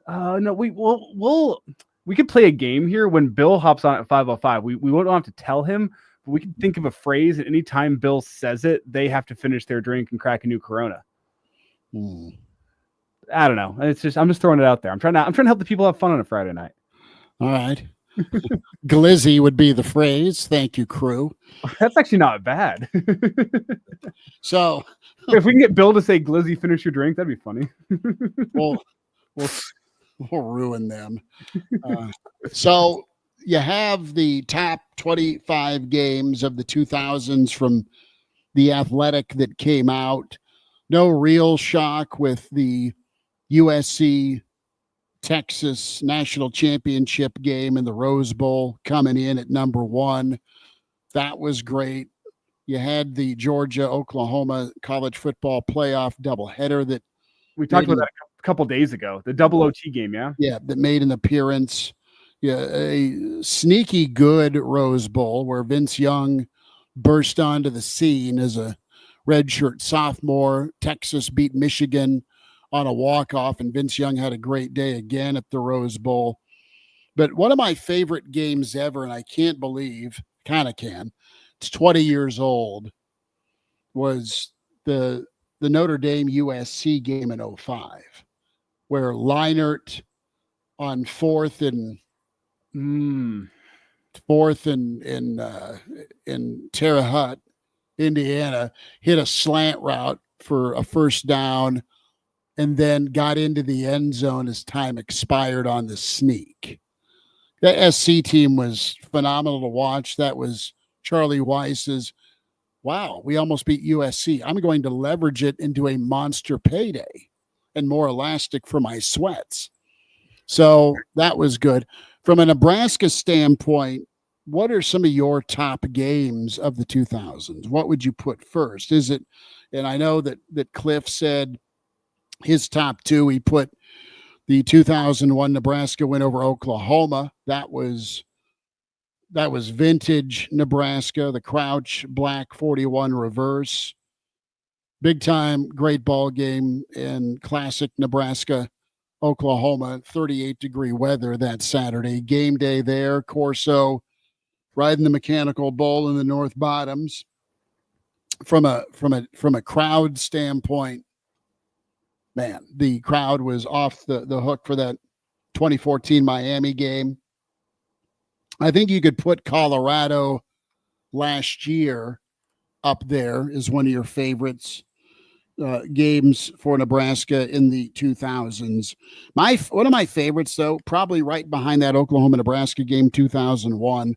No, we could play a game here when Bill hops on at 5:05. We won't have to tell him, but we can think of a phrase, and anytime Bill says it, they have to finish their drink and crack a new Corona. I don't know. I'm just throwing it out there. I'm trying to help the people have fun on a Friday night. All right. Glizzy would be the phrase. Thank you, crew. That's actually not bad. So if we can get Bill to say Glizzy, finish your drink, that'd be funny. We'll ruin them. So you have the top 25 games of the 2000s from The Athletic that came out. No real shock with the USC Texas national championship game in the Rose Bowl coming in at number 1. That was great. You had the Georgia-Oklahoma college football playoff doubleheader that we talked about that a couple days ago. The double OT game, yeah? Yeah, that made an appearance. Yeah, a sneaky good Rose Bowl where Vince Young burst onto the scene as a redshirt sophomore. Texas beat Michigan on a walk-off, and Vince Young had a great day again at the Rose Bowl. But one of my favorite games ever, and I can't believe, kind of can, it's 20 years old, was the Notre Dame USC game in 2005, where Leinart on fourth and in Terre Haute, Indiana, hit a slant route for a first down and then got into the end zone as time expired on the sneak. The SC team was phenomenal to watch. That was Charlie Weiss's, wow, we almost beat USC. I'm going to leverage it into a monster payday and more elastic for my sweats. So that was good. From a Nebraska standpoint, what are some of your top games of the 2000s? What would you put first? Is it, and I know that Cliff said his top two, he put the 2001 Nebraska win over Oklahoma. That was vintage Nebraska, the Crouch Black 41 reverse. Big time, great ball game in classic Nebraska, Oklahoma, 38-degree weather that Saturday. Game day there, Corso riding the Mechanical Bull in the North Bottoms. From a crowd standpoint, man, the crowd was off the hook for that 2014 Miami game. I think you could put Colorado last year up there as one of your favorites. Games for Nebraska in the 2000s. One of my favorites, though, probably right behind that Oklahoma-Nebraska game 2001,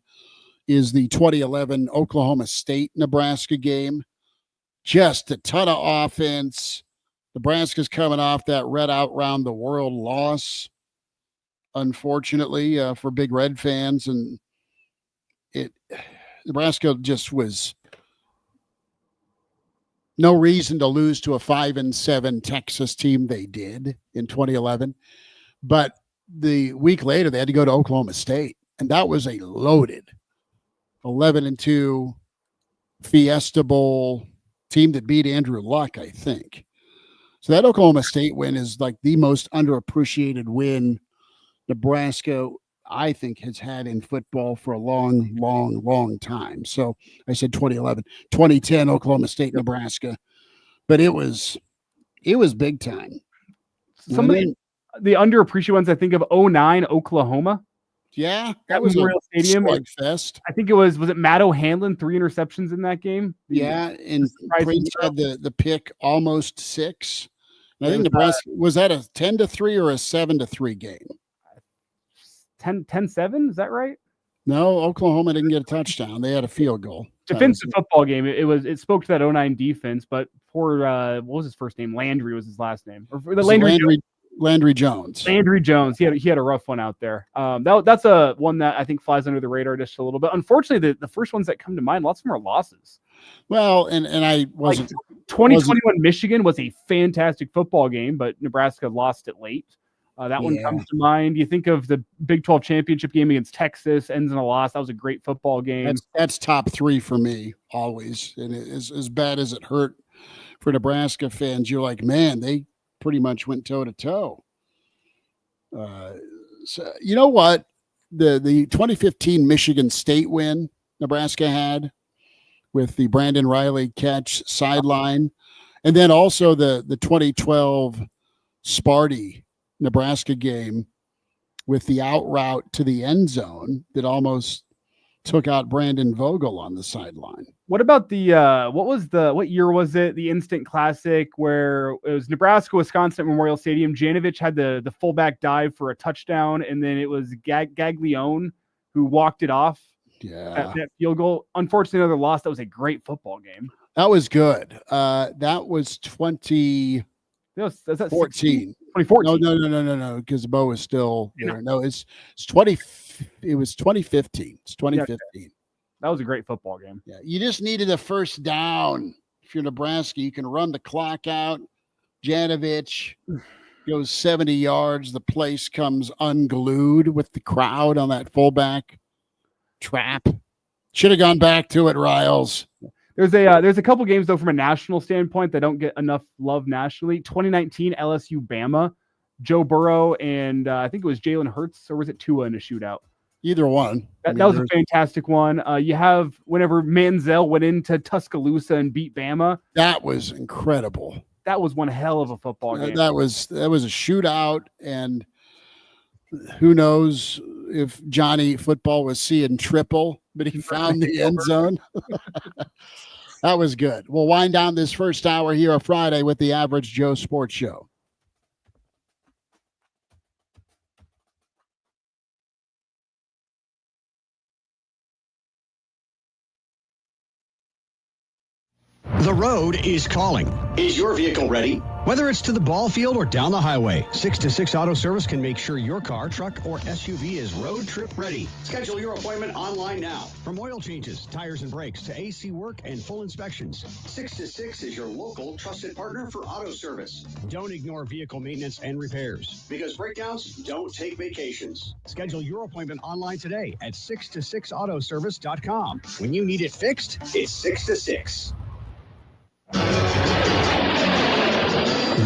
is the 2011 Oklahoma State-Nebraska game. Just a ton of offense. Nebraska's coming off that red out round the world loss, unfortunately, for Big Red fans, and Nebraska just was no reason to lose to a 5-7 Texas team. They did in 2011. But the week later, they had to go to Oklahoma State, and that was a loaded 11-2 Fiesta Bowl team that beat Andrew Luck, I think. So that Oklahoma State win is like the most underappreciated win Nebraska, I think, has had in football for a long, long, long time. So I said 2011, 2010, Oklahoma State, Nebraska, but it was big time. Some of the underappreciated ones, I think of 2009 Oklahoma. Yeah, that was Memorial Stadium. Slugfest. I think it was it Matt O'Hanlon, 3 interceptions in that game? Yeah, and Prince had the pick almost 6. And I think Nebraska, was that a 10-3 or a 7-3 game? 10-7, is that right? No, Oklahoma didn't get a touchdown. They had a field goal. Defensive football game. It spoke to that 2009 defense, but poor what was his first name? Landry was his last name. Or Landry Jones. Landry Jones. He had a rough one out there. That's a one that I think flies under the radar just a little bit. Unfortunately, the first ones that come to mind, lots of them are losses. Well, and I wasn't. 2021 Michigan was a fantastic football game, but Nebraska lost it late. That one comes to mind. You think of the Big 12 championship game against Texas, ends in a loss. That was a great football game. That's top 3 for me always. And as bad as it hurt for Nebraska fans, you're like, man, they pretty much went toe to toe. So you know what? The 2015 Michigan State win Nebraska had with the Brandon Riley catch sideline, and then also the 2012 Sparty Nebraska game with the out route to the end zone that almost took out Brandon Vogel on the sideline. What about the what year was it? The instant classic where it was Nebraska, Wisconsin at Memorial Stadium. Janovich had the fullback dive for a touchdown, and then it was Gaglione who walked it off. Yeah, that field goal. Unfortunately, another loss. That was a great football game. That was good. That was 2014. 2014. No, because Bo is still there. No, it's 20. It was 2015. It's 2015. Yeah, that was a great football game. Yeah, you just needed a first down. If you're Nebraska, you can run the clock out. Janovich goes 70 yards. The place comes unglued with the crowd on that fullback trap. Should have gone back to it, Riles. There's a couple games though from a national standpoint that don't get enough love nationally. 2019 LSU Bama, Joe Burrow and I think it was Jalen Hurts, or was it Tua in a shootout? Either one. That was a fantastic one. You have whenever Manziel went into Tuscaloosa and beat Bama. That was incredible. That was one hell of a football game. That was a shootout, and who knows if Johnny Football was seeing triple, but he found the end zone. That was good. We'll wind down this first hour here on Friday with the Average Joe Sports Show. The road is calling. Is your vehicle ready? Whether it's to the ball field or down the highway, 6 to 6 Auto Service can make sure your car, truck, or SUV is road trip ready. Schedule your appointment online now. From oil changes, tires and brakes, to AC work and full inspections, 6 to 6 is your local trusted partner for auto service. don't ignore vehicle maintenance and repairs. Because breakdowns don't take vacations. Schedule your appointment online today at 6to6autoservice.com. When you need it fixed, It's 6 to 6.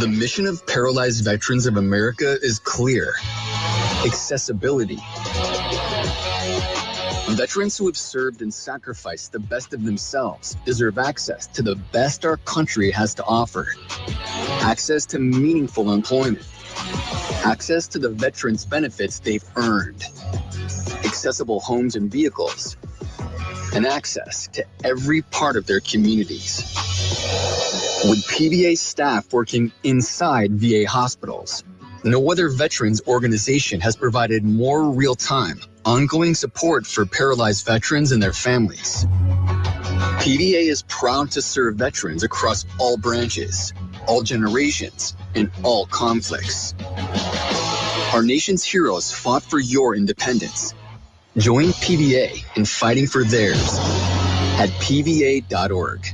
The mission of Paralyzed Veterans of America is clear: accessibility. Veterans who have served and sacrificed the best of themselves deserve access to the best our country has to offer. Access to meaningful employment. Access to the veterans' benefits they've earned. Accessible homes and vehicles. And access to every part of their communities. With PVA staff working inside VA hospitals, no other veterans organization has provided more real-time, ongoing support for paralyzed veterans and their families. PVA is proud to serve veterans across all branches, all generations, and all conflicts. Our nation's heroes fought for your independence. Join PVA in fighting for theirs at pva.org.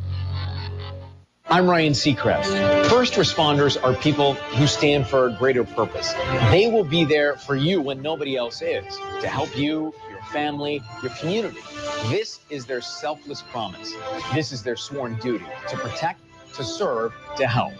I'm Ryan Seacrest. First responders are people who stand for a greater purpose. They will be there for you when nobody else is, to help you, your family, your community. This is their selfless promise. This is their sworn duty to protect, to serve, to help.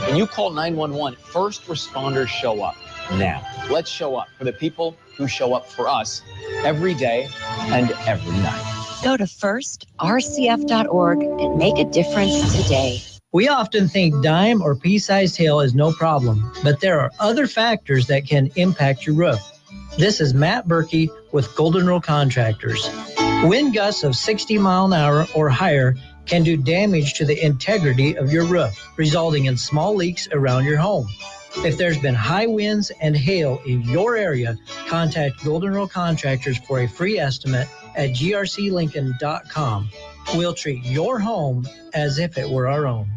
When you call 911, first responders show up now. Let's show up for the people who show up for us every day and every night. Go to firstrcf.org and make a difference today. We often think dime or pea-sized hail is no problem, but there are other factors that can impact your roof. This is Matt Berkey with Golden Rule Contractors. Wind gusts of 60 mile an hour or higher can do damage to the integrity of your roof, resulting in small leaks around your home. If there's been high winds and hail in your area, contact Golden Rule Contractors for a free estimate at grclincoln.com. We'll treat your home as if it were our own.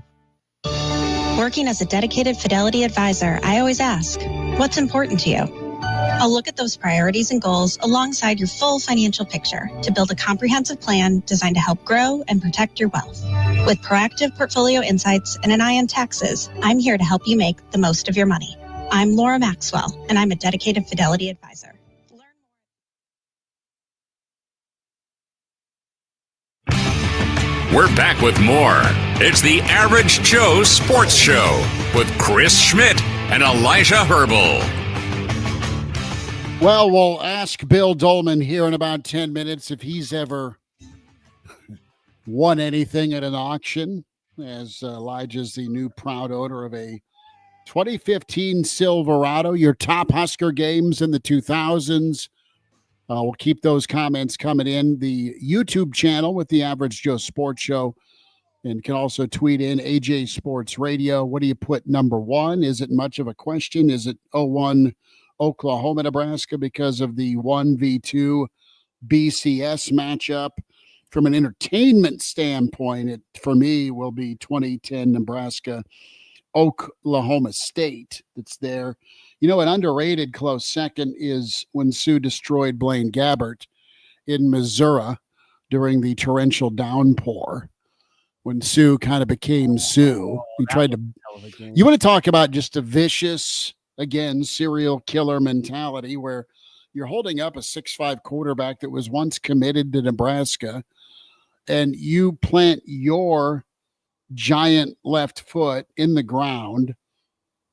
Working as a dedicated Fidelity advisor, I always ask, what's important to you? I'll look at those priorities and goals alongside your full financial picture to build a comprehensive plan designed to help grow and protect your wealth. With proactive portfolio insights and an eye on taxes, I'm here to help you make the most of your money. I'm Laura Maxwell, and I'm a dedicated Fidelity advisor. We're back with more. It's the Average Joe Sports Show with Chris Schmidt and Elijah Herbel. Well, we'll ask Bill Doleman here in about 10 minutes if he's ever won anything at an auction, as Elijah's the new proud owner of a 2015 Silverado. Your top Husker games in the 2000s. We'll keep those comments coming in. The YouTube channel with the Average Joe Sports Show, and can also tweet in AJ Sports Radio. What do you put number one? Is it much of a question? Is it 0-1 Oklahoma, Nebraska because of the 1v2 BCS matchup? From an entertainment standpoint, it, for me, will be 2010 Nebraska Oklahoma State that's there. You know, an underrated close second is when Sioux destroyed Blaine Gabbert in Missouri during the torrential downpour. When Sioux kind of became Sioux, he tried to. You want to talk about just a vicious, again, serial killer mentality where you're holding up a 6'5" quarterback that was once committed to Nebraska, and you plant your giant left foot in the ground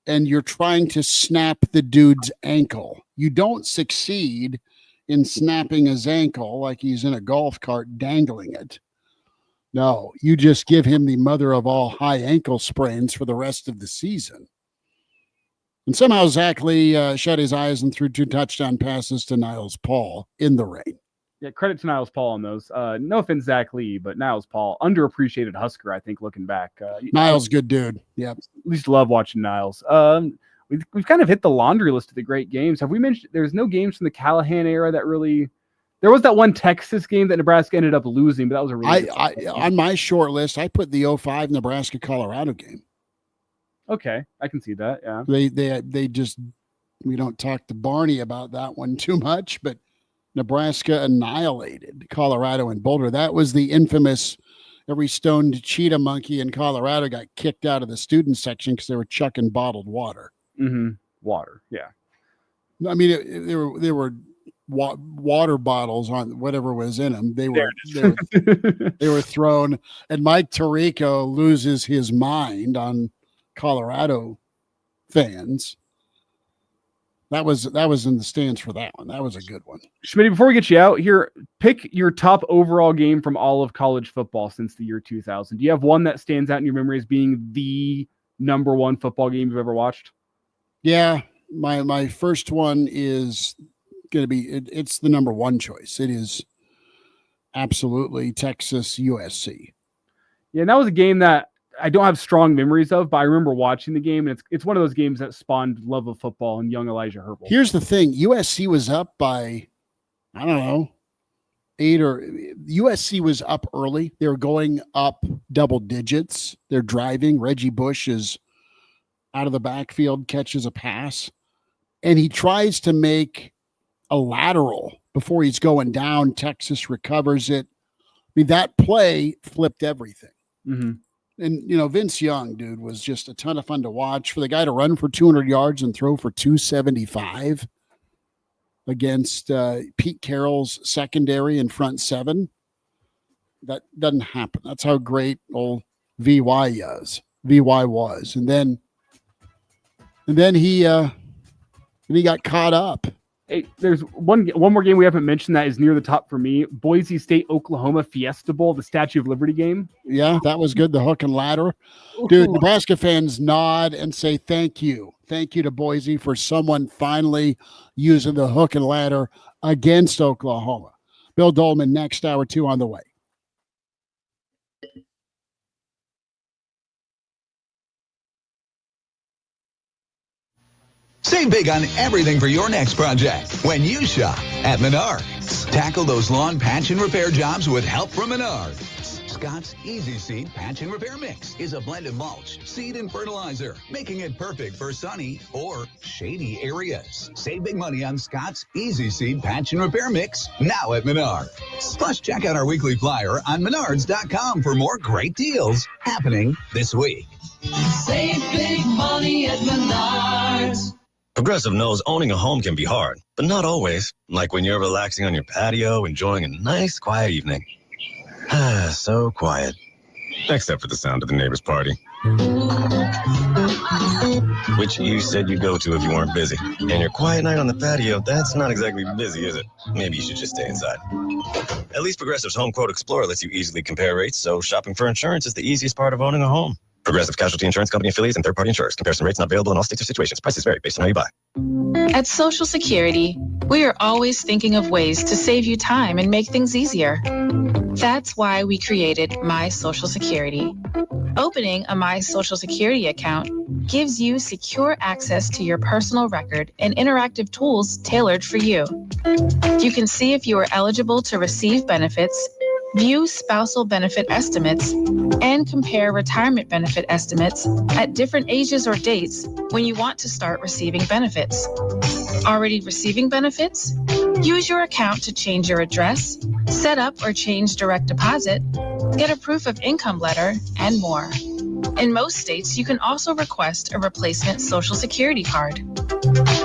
and you're trying to snap the dude's ankle. You don't succeed in snapping his ankle like he's in a golf cart dangling it. No, you just give him the mother of all high ankle sprains for the rest of the season. And somehow Zach Lee shut his eyes and threw 2 touchdown passes to Niles Paul in the rain. Yeah, credit to Niles Paul on those. No offense, Zach Lee, but Niles Paul, underappreciated Husker, I think, looking back. Niles, good dude. Yep. At least love watching Niles. We've kind of hit the laundry list of the great games. Have we mentioned there's no games from the Callahan era that really There was that one Texas game that Nebraska ended up losing, but that was a really on my short list, I put the 05 Nebraska-Colorado game. Okay, I can see that. Yeah. They just, we don't talk to Barney about that one too much, but Nebraska annihilated Colorado in Boulder. That was the infamous every stoned cheetah monkey in Colorado got kicked out of the student section because they were chucking bottled water. Mm-hmm. Water, yeah. I mean, there were water bottles on whatever was in them. They were thrown, and Mike Tirico loses his mind on Colorado fans. That was in the stands for that one. That was a good one. Schmidt, before we get you out here, pick your top overall game from all of college football since the year 2000. Do you have one that stands out in your memory as being the number one football game you've ever watched? Yeah, my first one is going to be, it's the number one choice. It is absolutely Texas USC. Yeah, and that was a game that I don't have strong memories of, but I remember watching the game, and it's one of those games that spawned love of football in young Elijah Herbel. Here's the thing. USC was up by, I don't know, USC was up early. They were going up double digits. They're driving. Reggie Bush is out of the backfield, catches a pass, and he tries to make a lateral before he's going down. Texas recovers it. I mean, that play flipped everything. Mm-hmm. And, Vince Young, dude, was just a ton of fun to watch. For the guy to run for 200 yards and throw for 275 against Pete Carroll's secondary and front seven, that doesn't happen. That's how great old VY was. And then he got caught up. Hey, there's one more game we haven't mentioned that is near the top for me. Boise State, Oklahoma Fiesta Bowl, the Statue of Liberty game. Yeah, that was good. The hook and ladder. Dude, Nebraska fans nod and say thank you. Thank you to Boise for someone finally using the hook and ladder against Oklahoma. Bill Doleman, next hour 2 on the way. Save big on everything for your next project when you shop at Menards. Tackle those lawn patch and repair jobs with help from Menards. Scott's Easy Seed Patch and Repair Mix is a blend of mulch, seed, and fertilizer, making it perfect for sunny or shady areas. Save big money on Scott's Easy Seed Patch and Repair Mix now at Menards. Plus, check out our weekly flyer on Menards.com for more great deals happening this week. Save big money at Menards. Progressive knows owning a home can be hard, but not always. Like when you're relaxing on your patio, enjoying a nice, quiet evening. So quiet. Except for the sound of the neighbor's party. Which you said you'd go to if you weren't busy. And your quiet night on the patio, that's not exactly busy, is it? Maybe you should just stay inside. At least Progressive's Home Quote Explorer lets you easily compare rates, so shopping for insurance is the easiest part of owning a home. Progressive Casualty Insurance Company affiliates and third-party insurers. Comparison rates not available in all states or situations. Prices vary based on how you buy. At Social Security, we are always thinking of ways to save you time and make things easier. That's why we created My Social Security. Opening a My Social Security account gives you secure access to your personal record and interactive tools tailored for you. You can see if you are eligible to receive benefits, view spousal benefit estimates, and compare retirement benefit estimates at different ages or dates when you want to start receiving benefits. Already receiving benefits? Use your account to change your address, set up or change direct deposit, get a proof of income letter, and more. In most states, you can also request a replacement Social Security card.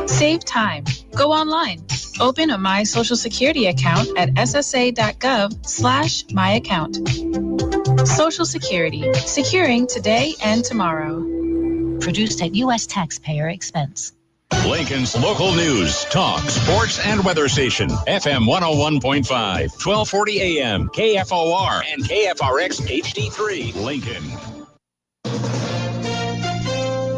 Save time. Go online. Open a My Social Security account at ssa.gov/myaccount. Social Security, securing today and tomorrow. Produced at U.S. taxpayer expense. Lincoln's local news, talk, sports, and weather station. FM 101.5, 1240 AM, KFOR, and KFRX HD3, Lincoln.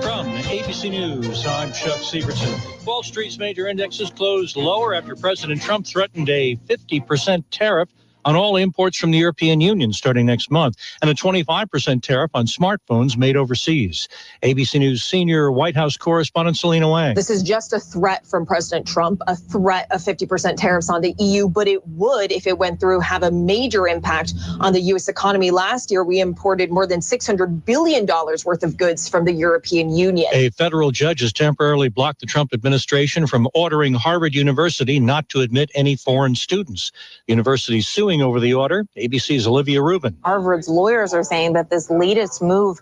From ABC News, I'm Chuck Severson. Wall Street's major indexes closed lower after President Trump threatened a 50% tariff on all imports from the European Union starting next month, and a 25% tariff on smartphones made overseas. ABC News senior White House correspondent Selena Wang. This is just a threat from President Trump, a threat of 50% tariffs on the EU, but it would, if it went through, have a major impact on the U.S. economy. Last year, we imported more than $600 billion worth of goods from the European Union. A federal judge has temporarily blocked the Trump administration from ordering Harvard University not to admit any foreign students. The university is suing over the order. ABC's Olivia Rubin. Harvard's lawyers are saying that this latest move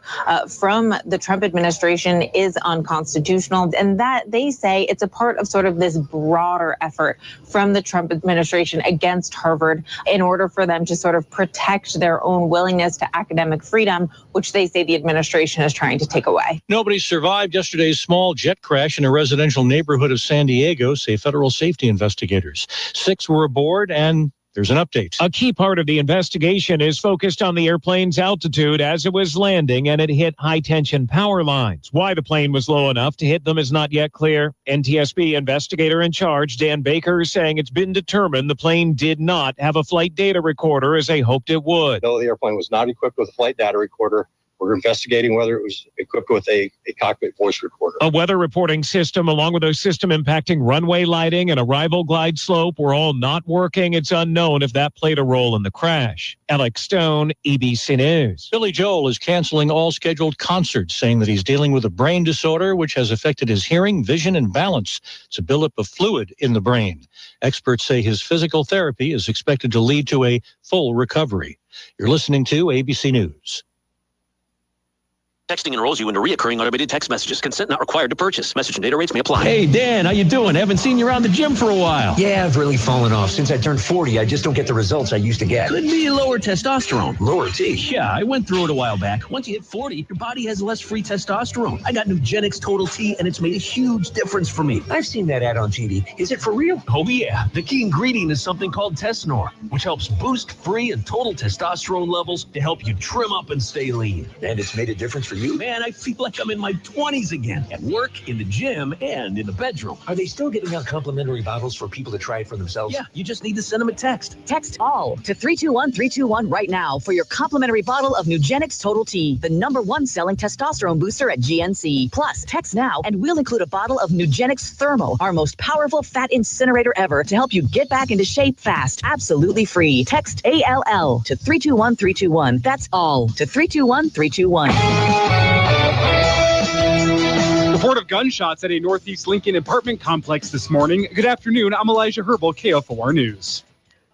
from the Trump administration is unconstitutional, and that they say it's a part of sort of this broader effort from the Trump administration against Harvard in order for them to sort of protect their own willingness to academic freedom, which they say the administration is trying to take away. Nobody survived yesterday's small jet crash in a residential neighborhood of San Diego, say federal safety investigators. 6 were aboard, and there's an update. A key part of the investigation is focused on the airplane's altitude as it was landing and it hit high-tension power lines. Why the plane was low enough to hit them is not yet clear. NTSB investigator in charge, Dan Baker, is saying it's been determined the plane did not have a flight data recorder as they hoped it would. Though the airplane was not equipped with a flight data recorder, we're investigating whether it was equipped with a cockpit voice recorder. A weather reporting system, along with a system impacting runway lighting and arrival glide slope, were all not working. It's unknown if that played a role in the crash. Alex Stone, ABC News. Billy Joel is canceling all scheduled concerts, saying that he's dealing with a brain disorder which has affected his hearing, vision, and balance. It's a buildup of fluid in the brain. Experts say his physical therapy is expected to lead to a full recovery. You're listening to ABC News. Texting enrolls you into recurring automated text messages. Consent not required to purchase. Message and data rates may apply. Hey, Dan, how you doing? Haven't seen you around the gym for a while. Yeah, I've really fallen off. Since I turned 40, I just don't get the results I used to get. Could be lower testosterone. Lower T. Yeah, I went through it a while back. Once you hit 40, your body has less free testosterone. I got Nugenix Total T, and it's made a huge difference for me. I've seen that ad on TV. Is it for real? Oh, yeah. The key ingredient is something called Tesnor, which helps boost free and total testosterone levels to help you trim up and stay lean. And it's made a difference for you? Man, I feel like I'm in my 20s again, at work, in the gym, and in the bedroom. Are they still giving out complimentary bottles for people to try it for themselves? Yeah, you just need to send them a text. Text ALL to 321-321 right now for your complimentary bottle of Nugenix Total T, the #1 selling testosterone booster at GNC. Plus, text now and we'll include a bottle of Nugenix Thermo, our most powerful fat incinerator ever, to help you get back into shape fast, absolutely free. Text ALL to 321-321. That's ALL to 321-321. Report of gunshots at a Northeast Lincoln apartment complex this morning. Good afternoon. I'm Elijah Herbel, KFOR News.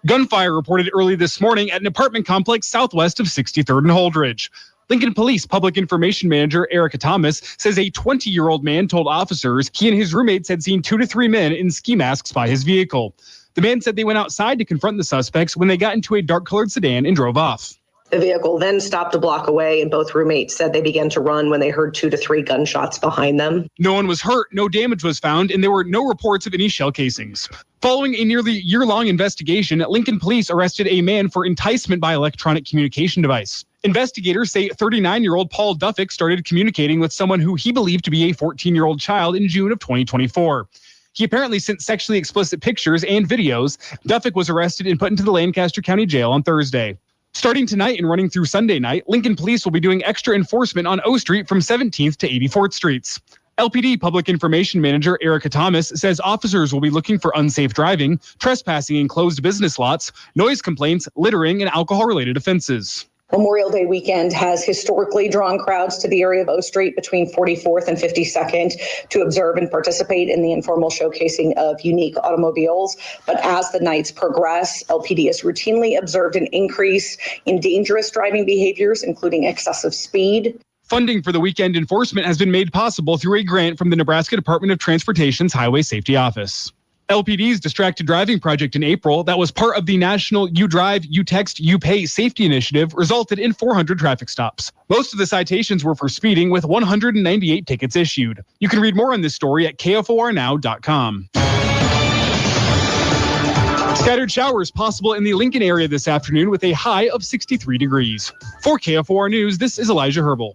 Gunfire reported early this morning at an apartment complex southwest of 63rd and Holdridge. Lincoln Police Public Information Manager Erica Thomas says a 20-year-old man told officers he and his roommates had seen 2 to 3 men in ski masks by his vehicle. The man said they went outside to confront the suspects when they got into a dark-colored sedan and drove off. The vehicle then stopped a block away, and both roommates said they began to run when they heard 2 to 3 gunshots behind them. No one was hurt, no damage was found, and there were no reports of any shell casings. Following a nearly year-long investigation, Lincoln Police arrested a man for enticement by electronic communication device. Investigators say 39-year-old Paul Duffick started communicating with someone who he believed to be a 14-year-old child in June of 2024. He apparently sent sexually explicit pictures and videos. Duffick was arrested and put into the Lancaster County Jail on Thursday. Starting tonight and running through Sunday night, Lincoln Police will be doing extra enforcement on O Street from 17th to 84th Streets. LPD Public Information Manager Erica Thomas says officers will be looking for unsafe driving, trespassing in closed business lots, noise complaints, littering, and alcohol-related offenses. Memorial Day weekend has historically drawn crowds to the area of O Street between 44th and 52nd to observe and participate in the informal showcasing of unique automobiles. But as the nights progress, LPD has routinely observed an increase in dangerous driving behaviors, including excessive speed. Funding for the weekend enforcement has been made possible through a grant from the Nebraska Department of Transportation's Highway Safety Office. LPD's Distracted Driving Project in April, that was part of the national You Drive, You Text, You Pay safety initiative, resulted in 400 traffic stops. Most of the citations were for speeding, with 198 tickets issued. You can read more on this story at KFORnow.com. Scattered showers possible in the Lincoln area this afternoon with a high of 63 degrees. For KFOR News, this is Elijah Herbel.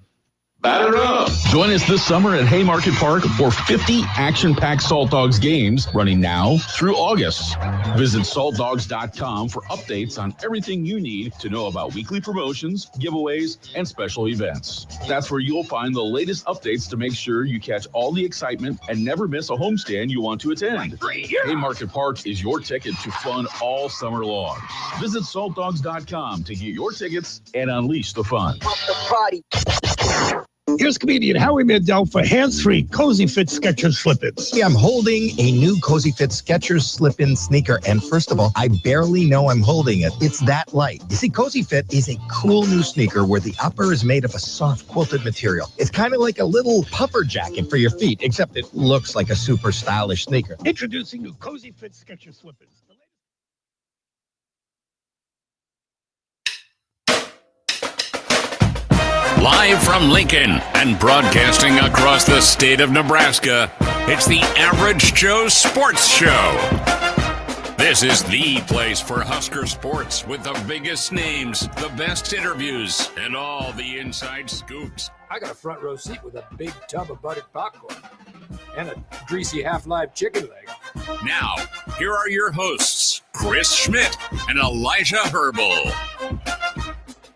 Batter up! Join us this summer at Haymarket Park for 50 action-packed Salt Dogs games running now through August. Visit saltdogs.com for updates on everything you need to know about weekly promotions, giveaways, and special events. That's where you'll find the latest updates to make sure you catch all the excitement and never miss a homestand you want to attend. Haymarket Park is your ticket to fun all summer long. Visit saltdogs.com to get your tickets and unleash the fun. Here's comedian Howie Mandel for hands-free Cozy Fit Skechers slip-ins. Yeah, I'm holding a new Cozy Fit Skechers slip-in sneaker, and first of all, I barely know I'm holding it. It's that light. You see, Cozy Fit is a cool new sneaker where the upper is made of a soft quilted material. It's kind of like a little puffer jacket for your feet, except it looks like a super stylish sneaker. Introducing new Cozy Fit Skechers slip-ins. Live from Lincoln and broadcasting across the state of Nebraska, it's the Average Joe Sports Show. This is the place for Husker sports with the biggest names, the best interviews, and all the inside scoops. I got a front row seat with a big tub of buttered popcorn and a greasy half-live chicken leg. Now, here are your hosts, Chris Schmidt and Elijah Herbel.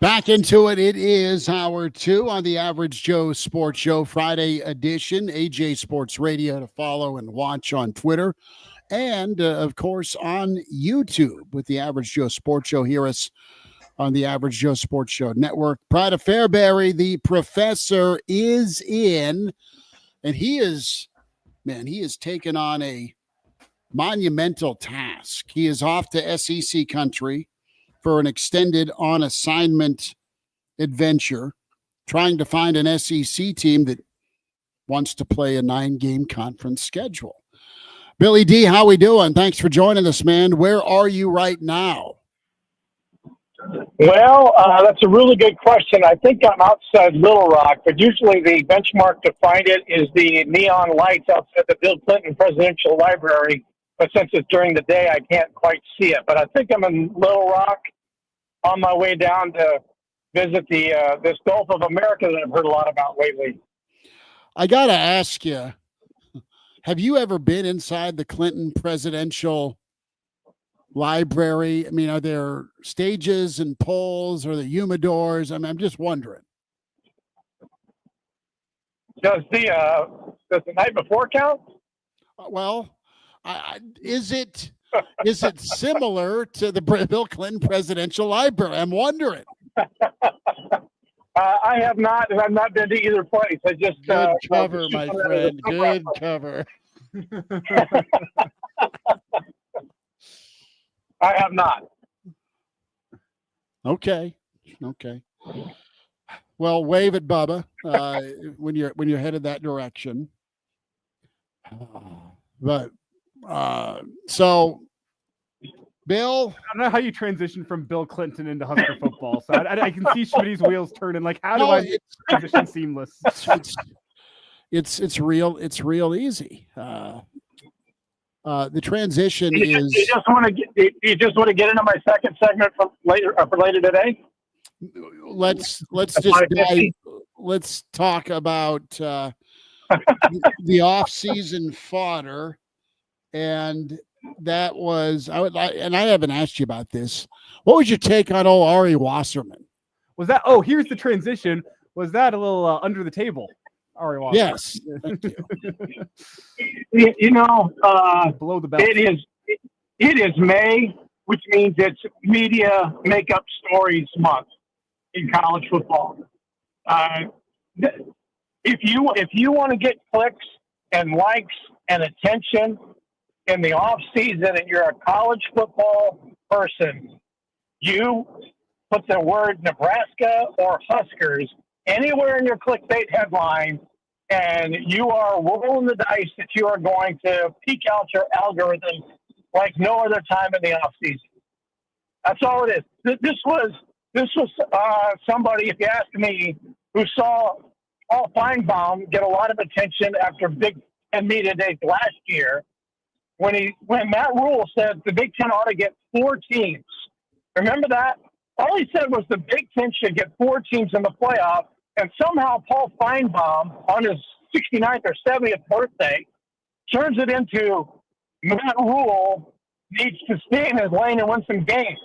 Back into it. It is hour 2 on the Average Joe Sports Show, Friday edition. AJ Sports Radio to follow and watch on Twitter. And, of course, on YouTube with the Average Joe Sports Show. Hear us on the Average Joe Sports Show Network. Pride of Fairbury, the professor, is in. And he is taken on a monumental task. He is off to SEC country for an extended on-assignment adventure, trying to find an SEC team that wants to play a 9-game conference schedule. Billy D, how we doing? Thanks for joining us, man. Where are you right now? Well, that's a really good question. I think I'm outside Little Rock, but usually the benchmark to find it is the neon lights outside the Bill Clinton Presidential Library. But since it's during the day, I can't quite see it. But I think I'm in Little Rock on my way down to visit this Gulf of America that I've heard a lot about lately. I got to ask you, have you ever been inside the Clinton Presidential Library? I mean, are there stages and polls or the humidors? I mean, I'm just wondering. Does the night before count? Well, is it similar to the Bill Clinton Presidential Library? I'm wondering. I have not, and I've not been to either place. I just good cover, my friend. Good cover. I have not. Okay. Well, wave at Bubba when you're headed that direction. But so, Bill, I don't know how you transition from Bill Clinton into Husker football. So I can see Schmidt's wheels turning. Like, how do I transition seamless? It's real easy. The transition is. You just want to get into my second segment for later today. Let's talk about the off-season fodder, and that was I haven't asked you about this. What was your take on old Ari Wasserman? Was that? Oh, here's the transition. Was that a little under the table? Ari Wasserman. Yes. Thank you. Below the belt. It is May, which means it's Media Makeup Stories Month in college football. If you want to get clicks and likes and attention in the off season, and you're a college football person, you put the word Nebraska or Huskers anywhere in your clickbait headline, and you are rolling the dice that you are going to peak out your algorithm like no other time in the off season. That's all it is. This was somebody, if you ask me, who saw Paul Feinbaum get a lot of attention after Big Ten Media Days last year, when Matt Rule said the Big Ten ought to get 4 teams. Remember that? All he said was the Big Ten should get 4 teams in the playoff, And somehow Paul Feinbaum, on his 69th or 70th birthday, turns it into Matt Rule needs to stay in his lane and win some games.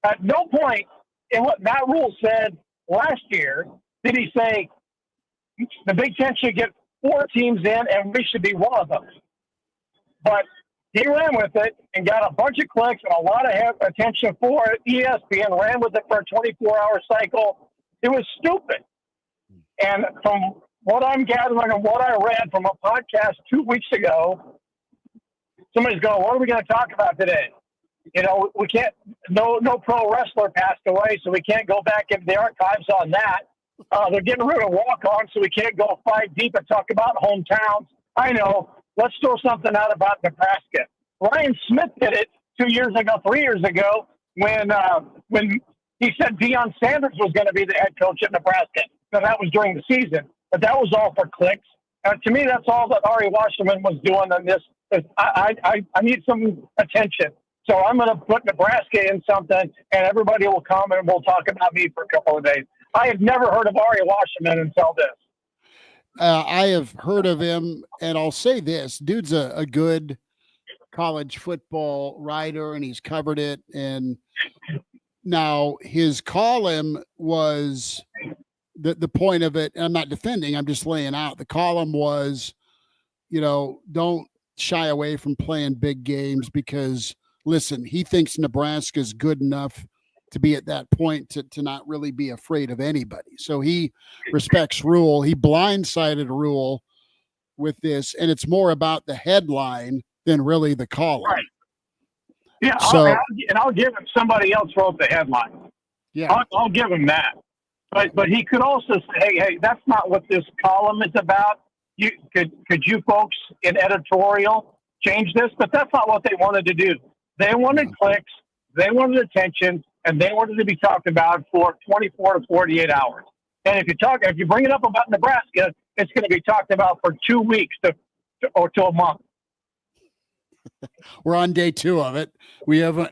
At no point in what Matt Rule said last year did he say the Big Ten should get 4 teams in and we should be one of them. But he ran with it and got a bunch of clicks and a lot of attention for it. ESPN ran with it for a 24-hour cycle. It was stupid. And from what I'm gathering and what I read from a podcast 2 weeks ago, somebody's going, what are we going to talk about today? You know, we can't, no pro wrestler passed away, so we can't go back into the archives on that. They're getting rid of walk-on, so we can't go 5 deep and talk about hometowns. I know. Let's throw something out about Nebraska. Ryan Smith did it 3 years ago, when he said Deion Sanders was going to be the head coach at Nebraska. Now, that was during the season, but that was all for clicks. To me, that's all that Ari Wasserman was doing on this. I need some attention. So I'm going to put Nebraska in something, and everybody will come and we'll talk about me for a couple of days. I had never heard of Ari Wasserman until this. I have heard of him, and I'll say this. Dude's a good college football writer, and he's covered it. And now his column was the point of it. And I'm not defending. I'm just laying out. The column was, you know, don't shy away from playing big games because, listen, he thinks Nebraska's good enough to be at that point to not really be afraid of anybody. So he respects Rule. He blindsided Rule with this, and it's more about the headline than really the column. Right. Yeah, so, I'll give him somebody else wrote the headline. Yeah, I'll give him that. But he could also say, hey, that's not what this column is about. You could you folks in editorial change this? But that's not what they wanted to do. They wanted clicks, they wanted attention, and they wanted to be talked about for 24 to 48 hours. And if you bring it up about Nebraska, it's going to be talked about for 2 weeks to a month. We're on day 2 of it. We haven't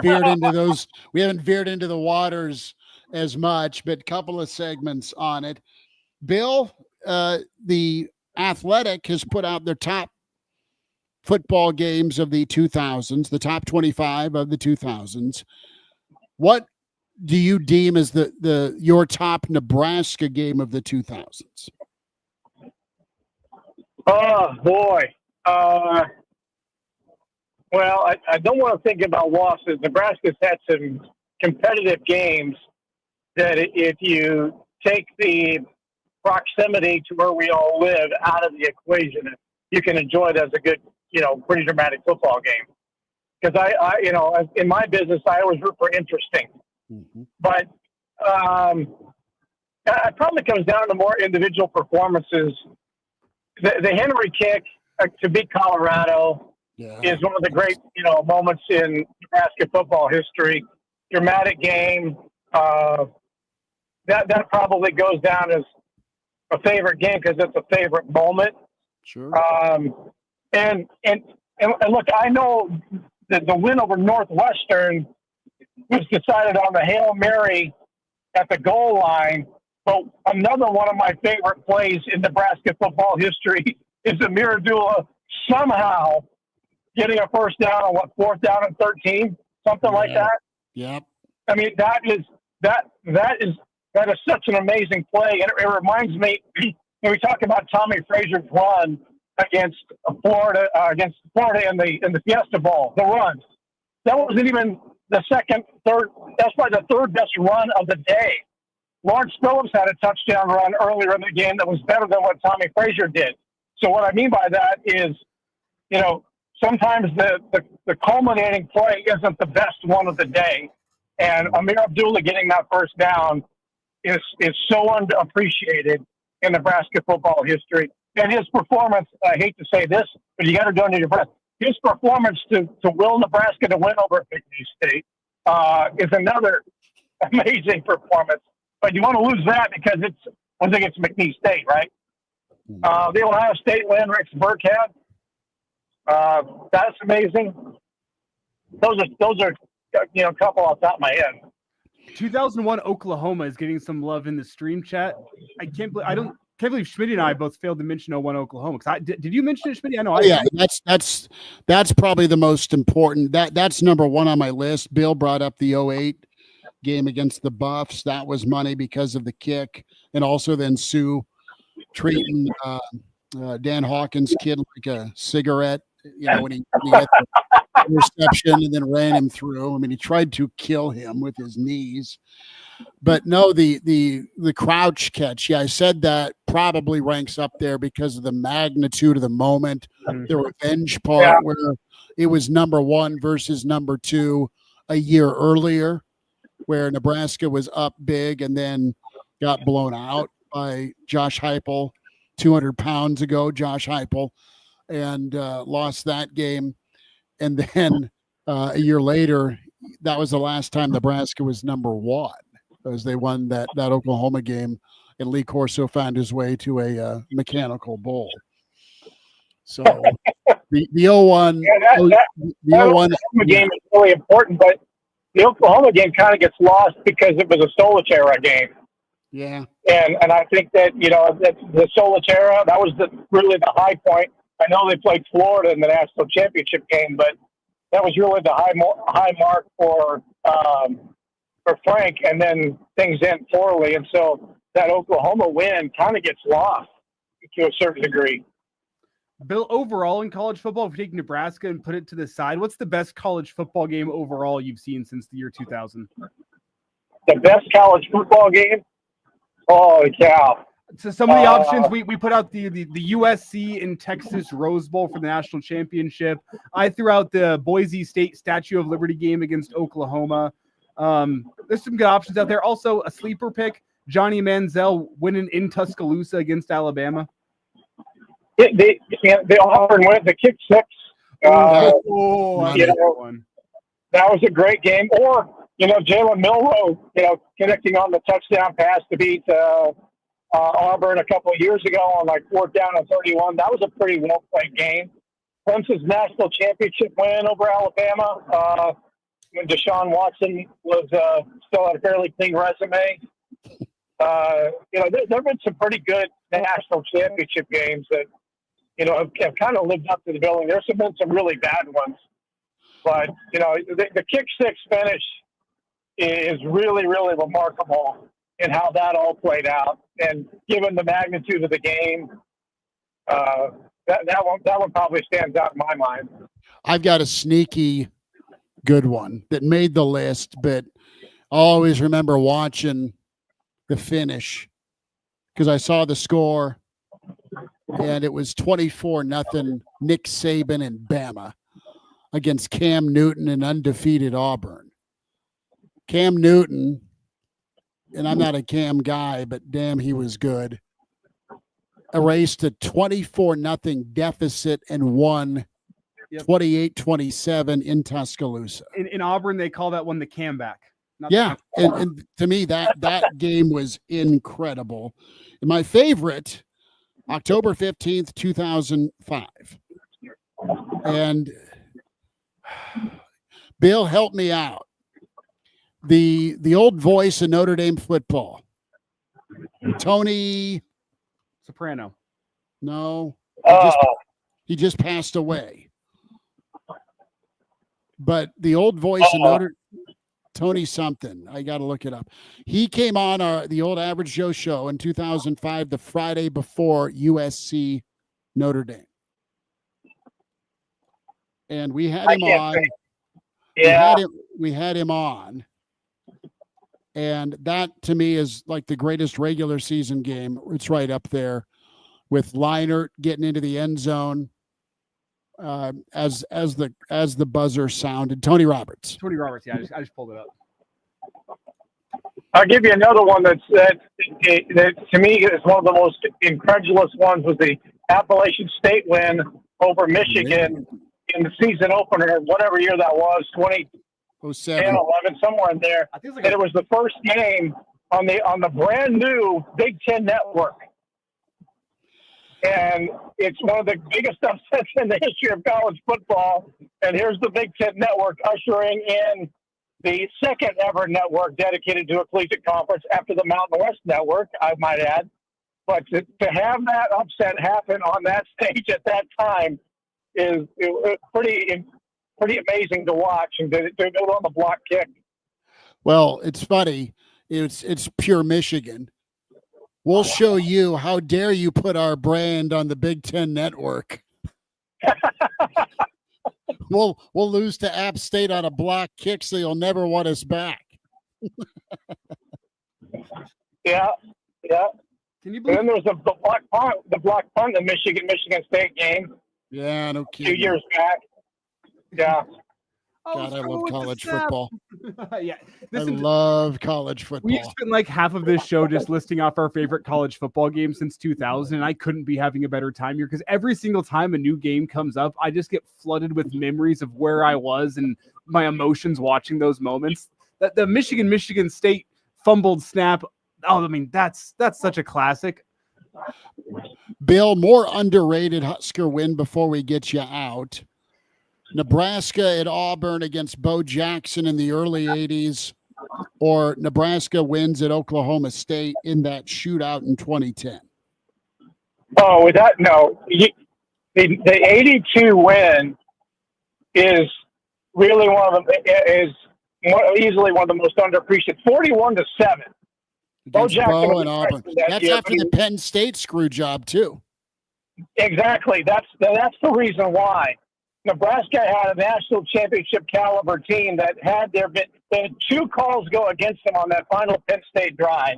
veered into those. We haven't veered into the waters as much, but a couple of segments on it. Bill, the Athletic has put out their top football games of the 2000s, the top 25 of the 2000s. What do you deem as your top Nebraska game of the 2000s? Oh boy. Well, I don't want to think about losses. Nebraska's had some competitive games that if you take the proximity to where we all live out of the equation, you can enjoy it as a good, pretty dramatic football game. Because I in my business, I always root for interesting. Mm-hmm. But it probably comes down to more individual performances. The Henry kick to beat Colorado is one of the great, moments in Nebraska football history. Dramatic game. That probably goes down as a favorite game because it's a favorite moment. Sure. And look, I know that the win over Northwestern was decided on the Hail Mary at the goal line. But another one of my favorite plays in Nebraska football history is Amir Abdullah somehow getting a first down on 4th down and 13, something like that. Yep. I mean, that is such an amazing play, and it reminds me when we talk about Tommy Frazier's run against Florida in the Fiesta Bowl. The run that wasn't even the third. That's probably the third best run of the day. Lawrence Phillips had a touchdown run earlier in the game that was better than what Tommy Frazier did. So what I mean by that is, sometimes the culminating play isn't the best one of the day. And Amir Abdullah getting that first down is so underappreciated in Nebraska football history. And his performance, I hate to say this, but you got to do it in your breath. His performance to will Nebraska to win over McNeese State is another amazing performance. But you want to lose that because I think it's McNeese State, right? The Ohio State win Rex Burke had, that's amazing. Those are a couple off the top of my head. 2001 Oklahoma is getting some love in the stream chat. I can't believe Schmidt and I both failed to mention 01 Oklahoma. Did you mention it, Schmidt? I know. That's probably the most important. That's number one on my list. Bill brought up the 08 game against the Buffs. That was money because of the kick, and also then Sue treating Dan Hawkins' kid like a cigarette. When he had the reception and then ran him through. I mean, he tried to kill him with his knees. But no, the crouch catch. Yeah, I said that probably ranks up there because of the magnitude of the moment, the revenge part where it was number one versus number two a year earlier, where Nebraska was up big and then got blown out by Josh Heupel 200 pounds ago, Josh Heupel, and lost that game. And then a year later, that was the last time Nebraska was number one, as they won that Oklahoma game, and Lee Corso found his way to a mechanical bull. So the 01 game is really important, but the Oklahoma game kind of gets lost because it was a Solitaire game. Yeah. And I think that, that the Solitaire, that was really the high point. I know they played Florida in the national championship game, but that was really the high mark for Frank, and then things end poorly. And so that Oklahoma win kind of gets lost to a certain degree. Bill, overall in college football, if you take Nebraska and put it to the side, what's the best college football game overall you've seen since the year 2000? The best college football game? Holy cow. So some of the options, we put out the USC and Texas Rose Bowl for the national championship. I threw out the Boise State Statue of Liberty game against Oklahoma. There's some good options out there. Also, a sleeper pick, Johnny Manziel winning in Tuscaloosa against Alabama. They Auburn went the kick six. That was a great game. Or, Jalen Milroe, connecting on the touchdown pass to beat Auburn a couple of years ago on 4th down and 31. That was a pretty well played game. Clemson's national championship win over Alabama when Deshaun Watson was still had a fairly clean resume. There have been some pretty good national championship games that have kind of lived up to the billing. There's been some really bad ones, but the kick six finish is really, really remarkable in how that all played out. And given the magnitude of the game, that one probably stands out in my mind. I've got a sneaky good one that made the list, but I always remember watching the finish because I saw the score, and it was 24-0 Nick Saban and Bama against Cam Newton and undefeated Auburn. Cam Newton, and I'm not a Cam guy, but damn, he was good, erased a 24-0 deficit and won 28-27 in Tuscaloosa. In Auburn, they call that one the Cam back. Yeah, and to me, that game was incredible. And my favorite, October 15th, 2005. And Bill, help me out. The old voice of Notre Dame football. Tony Soprano. No. He just passed away. But the old voice of Tony something. I got to look it up. He came on the old Average Joe show in 2005, the Friday before USC Notre Dame. And we had him on. We had him on. And that, to me, is like the greatest regular season game. It's right up there with Leinart getting into the end zone as the buzzer sounded. Tony Roberts. Yeah, I just pulled it up. I'll give you another one that to me is one of the most incredulous ones, was the Appalachian State win over Michigan in the season opener, whatever year that was, 2010, 11, somewhere in there. And it was the first game on the brand new Big Ten Network. And it's one of the biggest upsets in the history of college football. And here's the Big Ten Network ushering in the second ever network dedicated to a collegiate conference after the Mountain West Network, I might add. But to have that upset happen on that stage at that time is pretty amazing to watch, and they're on the block kick. Well, it's funny. It's pure Michigan. We'll show you. How dare you put our brand on the Big Ten Network? We'll lose to App State on a block kick, so you'll never want us back. Yeah. Can you believe? And then there's the block punt, the Michigan State game. Yeah, no kidding. 2 years back. Yeah. God, I love college football. Yeah, I love college football. We spent like half of this show just listing off our favorite college football games since 2000, and I couldn't be having a better time here because every single time a new game comes up, I just get flooded with memories of where I was and my emotions watching those moments. The Michigan State fumbled snap. Oh, I mean, that's such a classic. Bill, more underrated Husker win before we get you out. Nebraska at Auburn against Bo Jackson in the early 80s, or Nebraska wins at Oklahoma State in that shootout in 2010? Oh, without no. The 82 win is really easily one of the most underappreciated. 41-7. Bo Jackson Bo and Auburn. That's after the Penn State screw job too. Exactly. That's the reason why. Nebraska had a national championship caliber team that had two calls go against them on that final Penn State drive.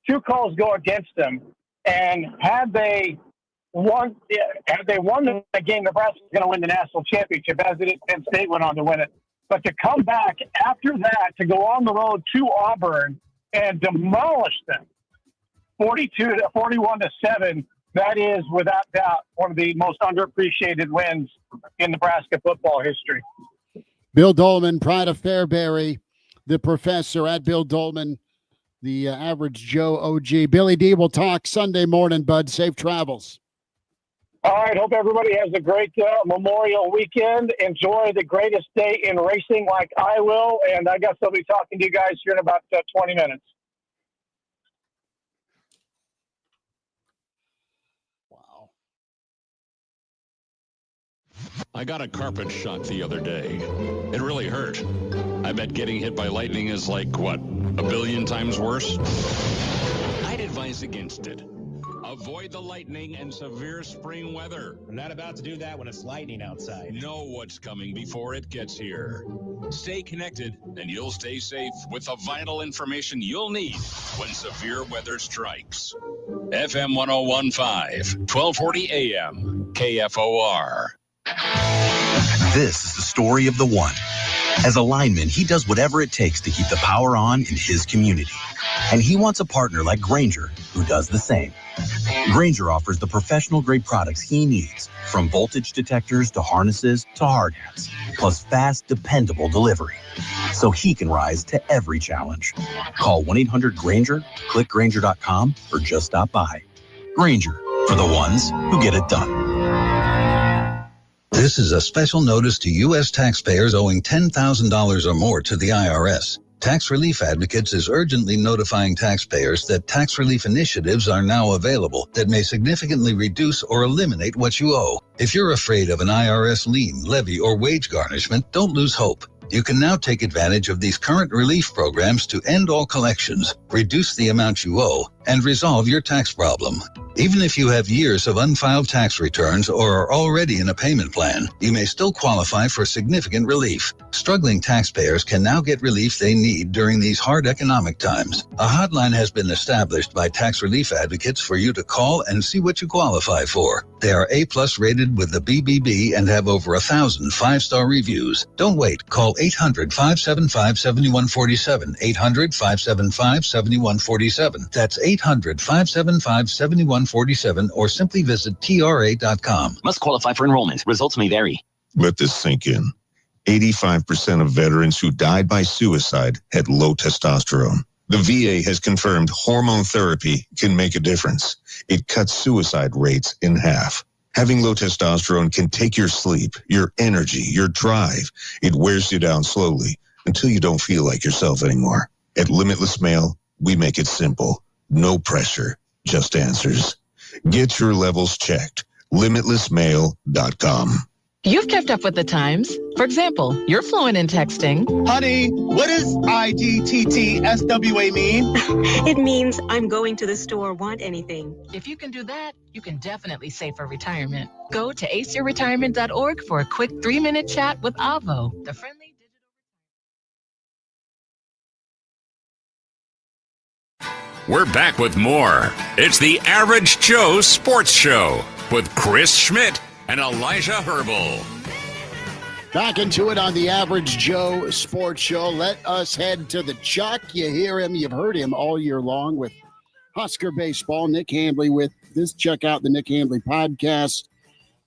Two calls go against them, and had they won the game, Nebraska was going to win the national championship. As it is, Penn State went on to win it. But to come back after that, to go on the road to Auburn and demolish them, 41-7. That is, without doubt, one of the most underappreciated wins in Nebraska football history. Bill Doleman, pride of Fairbury, the professor at Bill Doleman, the average Joe OG. Billy D, will talk Sunday morning, bud. Safe travels. All right. Hope everybody has a great Memorial weekend. Enjoy the greatest day in racing like I will. And I guess I'll be talking to you guys here in about 20 minutes. I got a carpet shock the other day. It really hurt. I bet getting hit by lightning is like, what, 1 billion times worse? I'd advise against it. Avoid the lightning and severe spring weather. I'm not about to do that when it's lightning outside. Know what's coming before it gets here. Stay connected, and you'll stay safe with the vital information you'll need when severe weather strikes. FM 1015, 1240 AM, KFOR. This is the story of the one. As a lineman, he does whatever it takes to keep the power on in his community. And he wants a partner like Grainger who does the same. Grainger offers the professional-grade products he needs, from voltage detectors to harnesses to hard hats, plus fast, dependable delivery, so he can rise to every challenge. Call 1-800-GRAINGER, click Grainger.com, or just stop by. Grainger, for the ones who get it done. This is a special notice to U.S. taxpayers owing $10,000 or more to the IRS. Tax Relief Advocates is urgently notifying taxpayers that tax relief initiatives are now available that may significantly reduce or eliminate what you owe. If you're afraid of an IRS lien, levy, or wage garnishment, don't lose hope. You can now take advantage of these current relief programs to end all collections, reduce the amount you owe, and resolve your tax problem. Even if you have years of unfiled tax returns or are already in a payment plan, you may still qualify for significant relief. Struggling taxpayers can now get relief they need during these hard economic times. A hotline has been established by Tax Relief Advocates for you to call and see what you qualify for. They are A+ rated with the BBB and have over 1,000 5-star reviews. Don't wait. Call 800-575-7147. 800-575-7147. That's 800-575-7147, or simply visit TRA.com. Must qualify for enrollment. Results may vary. Let this sink in. 85% of veterans who died by suicide had low testosterone. The VA has confirmed hormone therapy can make a difference. It cuts suicide rates in half. Having low testosterone can take your sleep, your energy, your drive. It wears you down slowly. until you don't feel like yourself anymore. At Limitless Mail, we make it simple. No pressure, just answers. Get your levels checked. LimitlessMail.com. You've kept up with the times. For example, you're fluent in texting. Honey, what does IGTTSWA mean? It means I'm going to the store, want anything. If you can do that, you can definitely save for retirement. Go to aceyourretirement.org for a quick 3-minute chat with Avo, the friendly We're back with more. It's the Average Joe Sports Show with Chris Schmidt and Elijah Herbel. Back into it on the Average Joe Sports Show. Let us head to the Chuck. You hear him, you've heard him all year long with Husker Baseball. Nick Handley with this. Check out the Nick Handley podcast.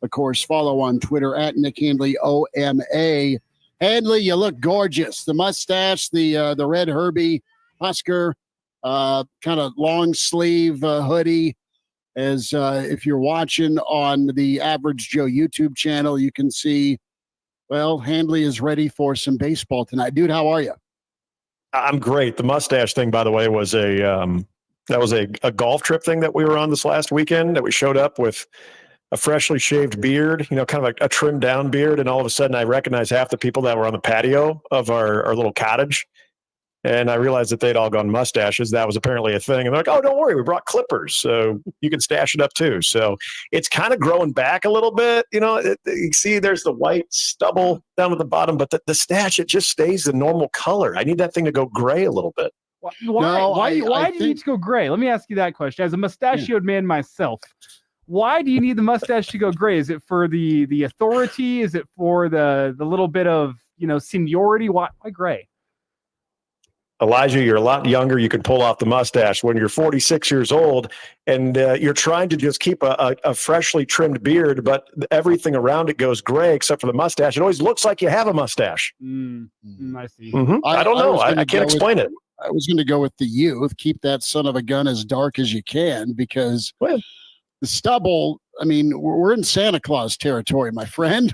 Of course, follow on Twitter at Nick Handley OMA. Handley, you look gorgeous. The mustache, the red Herbie Husker, kind of long sleeve hoodie. As if you're watching on the Average Joe YouTube channel, you can see, well, Handley is ready for some baseball tonight. Dude, how are you? I'm great. The mustache thing, by the way, was a golf trip thing that we were on this last weekend, that we showed up with a freshly shaved beard, kind of a trimmed down beard. And all of a sudden I recognized half the people that were on the patio of our little cottage. And I realized that they'd all gone mustaches. That was apparently a thing. And they're like, oh, don't worry, we brought clippers, so you can stash it up too. So it's kind of growing back a little bit. You see there's the white stubble down at the bottom, but the stash, it just stays the normal color. I need that thing to go gray a little bit. Why do you need to go gray? Let me ask you that question. As a mustachioed man myself, why do you need the mustache to go gray? Is it for the authority? Is it for the little bit of, seniority? Why gray? Elijah, you're a lot younger. You can pull off the mustache. When you're 46 years old and you're trying to just keep a freshly trimmed beard, but everything around it goes gray except for the mustache, it always looks like you have a mustache. I see. Mm-hmm. I don't know. I can't explain it. I was going to go with the youth. Keep that son of a gun as dark as you can, because the stubble, we're in Santa Claus territory, my friend.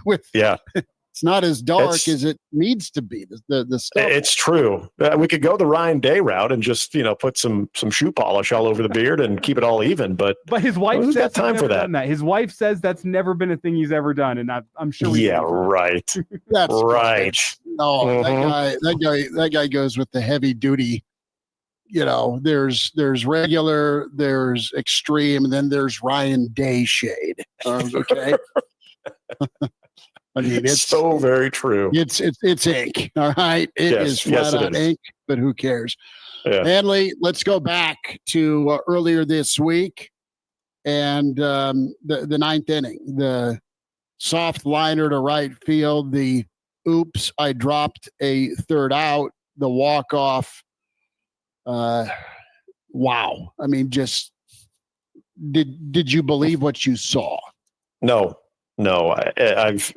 It's not as dark as it needs to be. The stuff. It's true. We could go the Ryan Day route and just put some shoe polish all over the beard and keep it all even. But his wife says got time for that. His wife says that's never been a thing he's ever done, and I'm sure. Right. That's right. No, that guy goes with the heavy duty. There's regular, there's extreme, and then there's Ryan Day shade. Okay. It's so very true. It's ink. All right. It is flat out ink, but who cares? Yeah. Handley, let's go back to earlier this week and the ninth inning, the soft liner to right field, the oops, I dropped a third out, the walk-off. Wow. Just did you believe what you saw? No. I've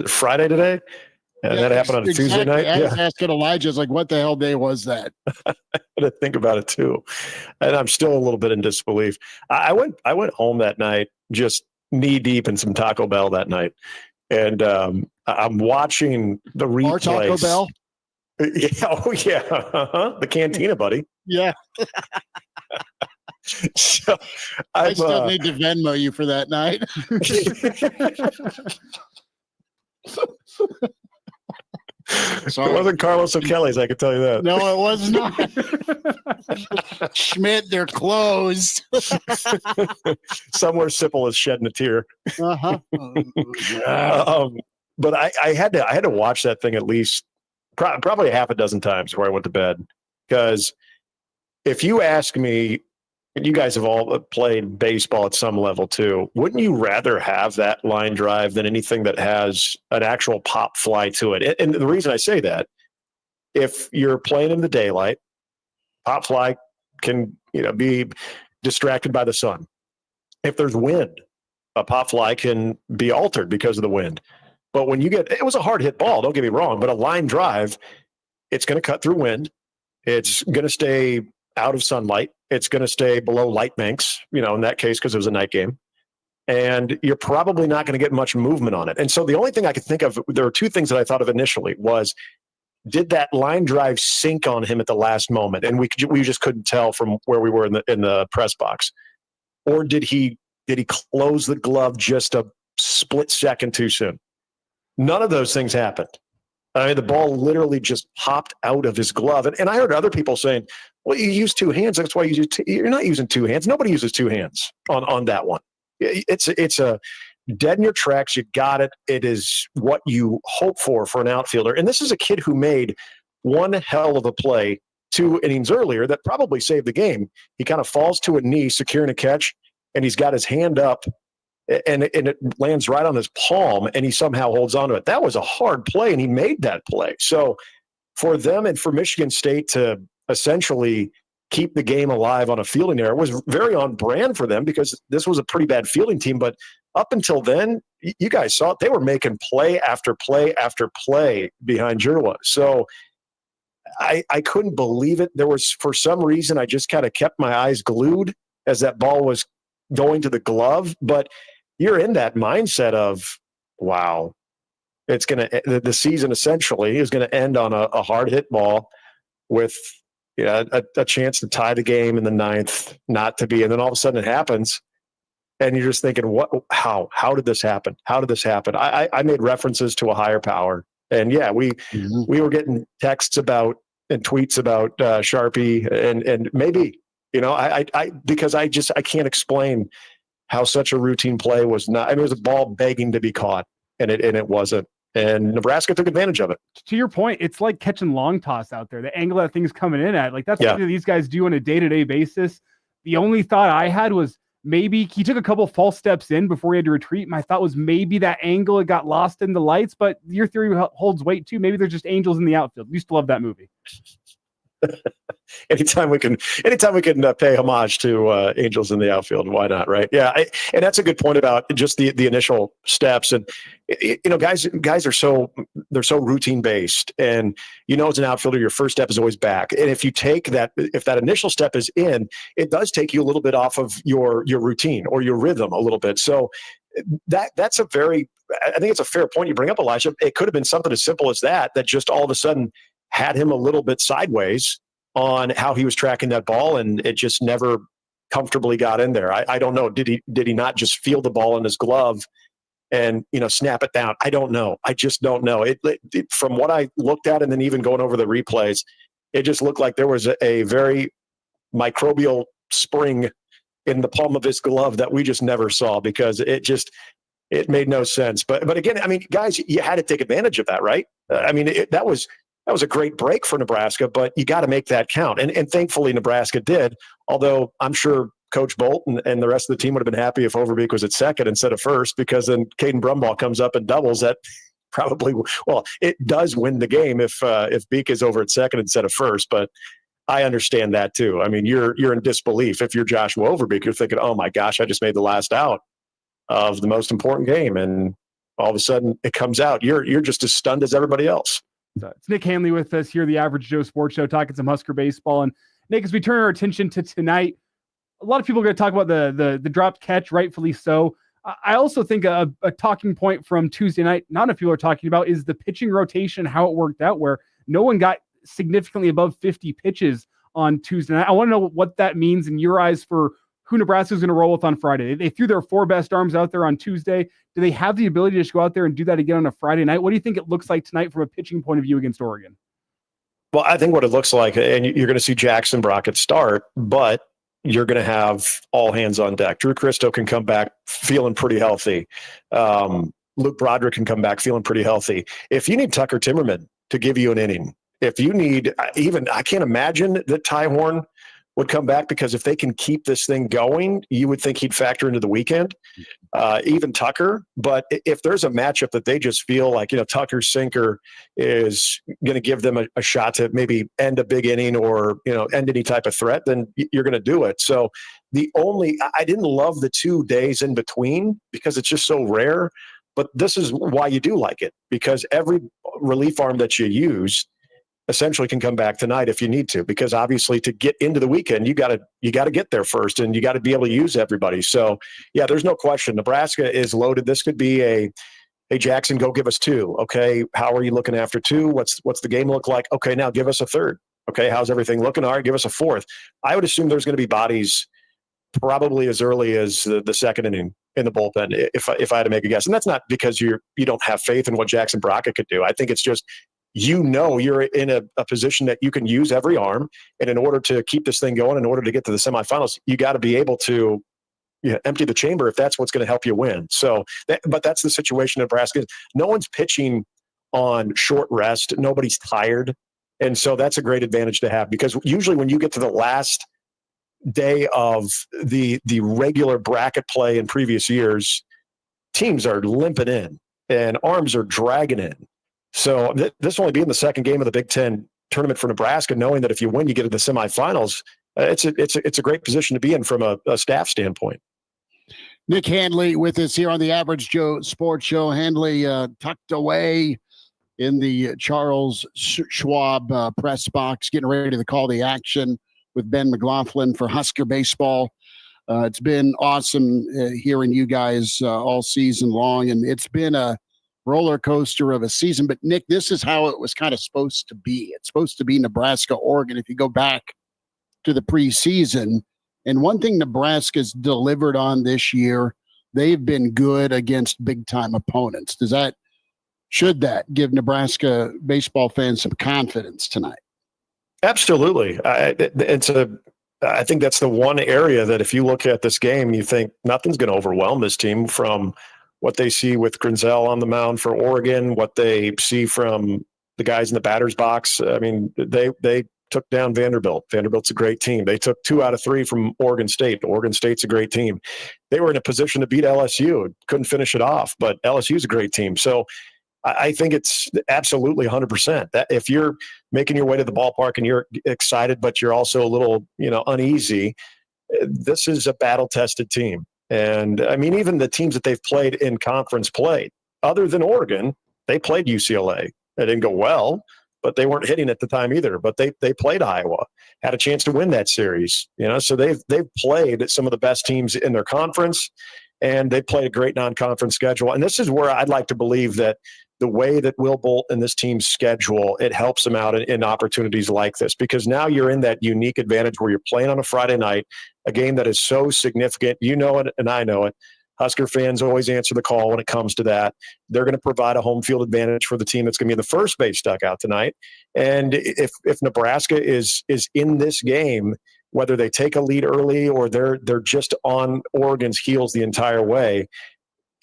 Friday today, and that happened on a Tuesday night. I was asking Elijah, like, what the hell day was that? I had to think about it too, and I'm still a little bit in disbelief. I went home that night just knee deep in some Taco Bell that night, and I'm watching the replay. Our Taco Bell. Yeah, the Cantina, buddy. Yeah. So I still need to Venmo you for that night. It wasn't Carlos O'Kelly's, I can tell you that. No, it was not. Schmidt, they're closed. Somewhere Sipple is shedding a tear. Uh-huh. But I had to watch that thing at least probably half a dozen times before I went to bed, because if you ask me, and you guys have all played baseball at some level too, wouldn't you rather have that line drive than anything that has an actual pop fly to it? And the reason I say that, if you're playing in the daylight, pop fly can be distracted by the sun. If there's wind, a pop fly can be altered because of the wind. But when it was a hard hit ball, don't get me wrong, but a line drive, it's going to cut through wind. It's going to stay out of sunlight. It's going to stay below light banks, in that case, because it was a night game. and you're probably not going to get much movement on it. And so the only thing I could think of, there were two things that I thought of initially was, did that line drive sink on him at the last moment? And we just couldn't tell from where we were in the press box. Or did he close the glove just a split second too soon? None of those things happened. I mean, the ball literally just popped out of his glove. And I heard other people saying, well, you use two hands. That's why you use you're not using two hands. Nobody uses two hands on that one. It's a dead in your tracks. You got it. It is what you hope for an outfielder. And this is a kid who made one hell of a play 2 innings earlier that probably saved the game. He kind of falls to a knee, securing a catch, and he's got his hand up, and it lands right on his palm, and he somehow holds on to it. That was a hard play, and he made that play. So for them and for Michigan State to essentially keep the game alive on a fielding error was very on brand for them, because this was a pretty bad fielding team. But up until then, you guys saw it. They were making play after play after play behind Jurwa. So I couldn't believe it. There was, for some reason, I just kind of kept my eyes glued as that ball was going to the glove. But you're in that mindset of, wow, it's going to, the season essentially is going to end on a hard hit ball with a chance to tie the game in the 9th, not to be. And then all of a sudden it happens. And you're just thinking, how did this happen? How did this happen? I made references to a higher power. And yeah, we were getting texts about and tweets about Sharpie and maybe, because I can't explain how such a routine play was not. I mean, it was a ball begging to be caught, and it wasn't. And Nebraska took advantage of it. To your point, it's like catching long toss out there. The angle that thing's coming in at, like that's what these guys do on a day-to-day basis. The only thought I had was maybe he took a couple false steps in before he had to retreat. My thought was maybe that angle, it got lost in the lights, but your theory holds weight too. Maybe they're just angels in the outfield. We used to love that movie. Anytime we can pay homage to angels in the outfield, why not, right? Yeah, and that's a good point about just the initial steps. And guys are they're so routine based, and as an outfielder, your first step is always back. And if that initial step is in, it does take you a little bit off of your routine or your rhythm a little bit. So that's I think it's a fair point you bring up, Elijah. It could have been something as simple as that just all of a sudden had him a little bit sideways on how he was tracking that ball, and it just never comfortably got in there. I don't know. Did he not just feel the ball in his glove and snap it down? I don't know. I just don't know. It from what I looked at, and then even going over the replays, it just looked like there was a very microbial spring in the palm of his glove that we just never saw, because it made no sense. But again, I mean, guys, you had to take advantage of that, right? I mean, that was a great break for Nebraska, but you got to make that count. And thankfully Nebraska did, although I'm sure Coach Bolt and the rest of the team would have been happy if Overbeek was at second instead of first, because then Caden Brumbaugh comes up and doubles. That probably, it does win the game if Beek is over at second instead of first, but I understand that too. I mean, you're in disbelief. If you're Joshua Overbeek, you're thinking, oh my gosh, I just made the last out of the most important game. And all of a sudden it comes out. You're just as stunned as everybody else. It's Nick Handley with us here, the Average Joe Sports Show, talking some Husker baseball. And Nick, as we turn our attention to tonight, a lot of people are going to talk about the dropped catch, rightfully so. I also think a talking point from Tuesday night, not enough people are talking about, is the pitching rotation, how it worked out, where no one got significantly above 50 pitches on Tuesday night. I want to know what that means in your eyes for who Nebraska is going to roll with on Friday. They threw their 4 best arms out there on Tuesday. Do they have the ability to just go out there and do that again on a Friday night? What do you think it looks like tonight from a pitching point of view against Oregon? Well, I think what it looks like, and you're going to see Jackson Brockett start, but you're going to have all hands on deck. Drew Christo can come back feeling pretty healthy. Luke Broderick can come back feeling pretty healthy. If you need Tucker Timmerman to give you an inning, if you need I can't imagine that Ty Horn would come back, because if they can keep this thing going, you would think he'd factor into the weekend, even Tucker. But if there's a matchup that they just feel like, Tucker's sinker is going to give them a shot to maybe end a big inning or, end any type of threat, then you're going to do it. So I didn't love the 2 days in between, because it's just so rare, but this is why you do like it, because every relief arm that you use, essentially can come back tonight if you need to, because obviously to get into the weekend, you got to get there first, and you got to be able to use everybody. So yeah, there's no question. Nebraska is loaded. This could be hey, Jackson, go give us 2. Okay. How are you looking after 2? What's the game look like? Okay. Now give us a 3rd. Okay. How's everything looking? All right. Give us a 4th. I would assume there's going to be bodies probably as early as the second inning in the bullpen, if I had to make a guess. And that's not because you don't have faith in what Jackson Brackett could do. I think it's just, you're in a position that you can use every arm. And in order to keep this thing going, in order to get to the semifinals, you got to be able to empty the chamber if that's what's going to help you win. So, but that's the situation in Nebraska. No one's pitching on short rest. Nobody's tired. And so that's a great advantage to have, because usually when you get to the last day of the regular bracket play in previous years, teams are limping in and arms are dragging in. So this will only be in the second game of the Big Ten tournament for Nebraska, knowing that if you win, you get to the semifinals. It's a great position to be in from a staff standpoint. Nick Handley with us here on the Average Joe Sports Show. Handley tucked away in the Charles Schwab press box, getting ready to call the action with Ben McLaughlin for Husker baseball. It's been awesome hearing you guys all season long, and it's been a roller coaster of a season. But Nick, this is how it was kind of supposed to be. It's supposed to be Nebraska-Oregon if you go back to the preseason. And one thing Nebraska's delivered on this year, they've been good against big-time opponents. Should that give Nebraska baseball fans some confidence tonight? Absolutely. I think that's the one area that if you look at this game, you think nothing's going to overwhelm this team, from what they see with Grinzel on the mound for Oregon, what they see from the guys in the batter's box. I mean, they took down Vanderbilt. Vanderbilt's a great team. They took 2 out of 3 from Oregon State. Oregon State's a great team. They were in a position to beat LSU. Couldn't finish it off, but LSU's a great team. So I think it's absolutely 100% that if you're making your way to the ballpark and you're excited, but you're also a little, uneasy, this is a battle-tested team. And I mean, even the teams that they've played in conference play, other than Oregon, they played UCLA. They didn't go well, but they weren't hitting at the time either. But they played Iowa, had a chance to win that series. So they've played some of the best teams in their conference, and they played a great non-conference schedule. And this is where I'd like to believe that the way that Will Bolt and this team's schedule, it helps them out in opportunities like this, because now you're in that unique advantage where you're playing on a Friday night, a game that is so significant. You know it, and I know it. Husker fans always answer the call when it comes to that. They're going to provide a home field advantage for the team that's going to be in the first base dugout tonight. And if Nebraska is in this game, whether they take a lead early or they're just on Oregon's heels the entire way,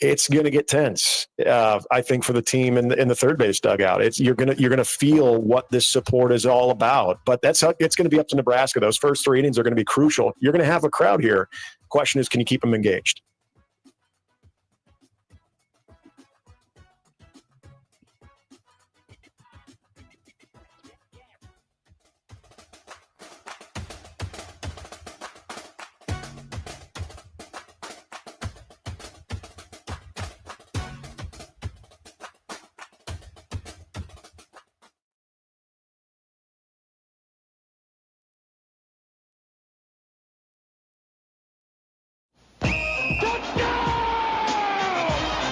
it's going to get tense. I think for the team in the third base dugout, you're going to feel what this support is all about. But it's going to be up to Nebraska. Those first 3 innings are going to be crucial. You're going to have a crowd here. Question is, can you keep them engaged?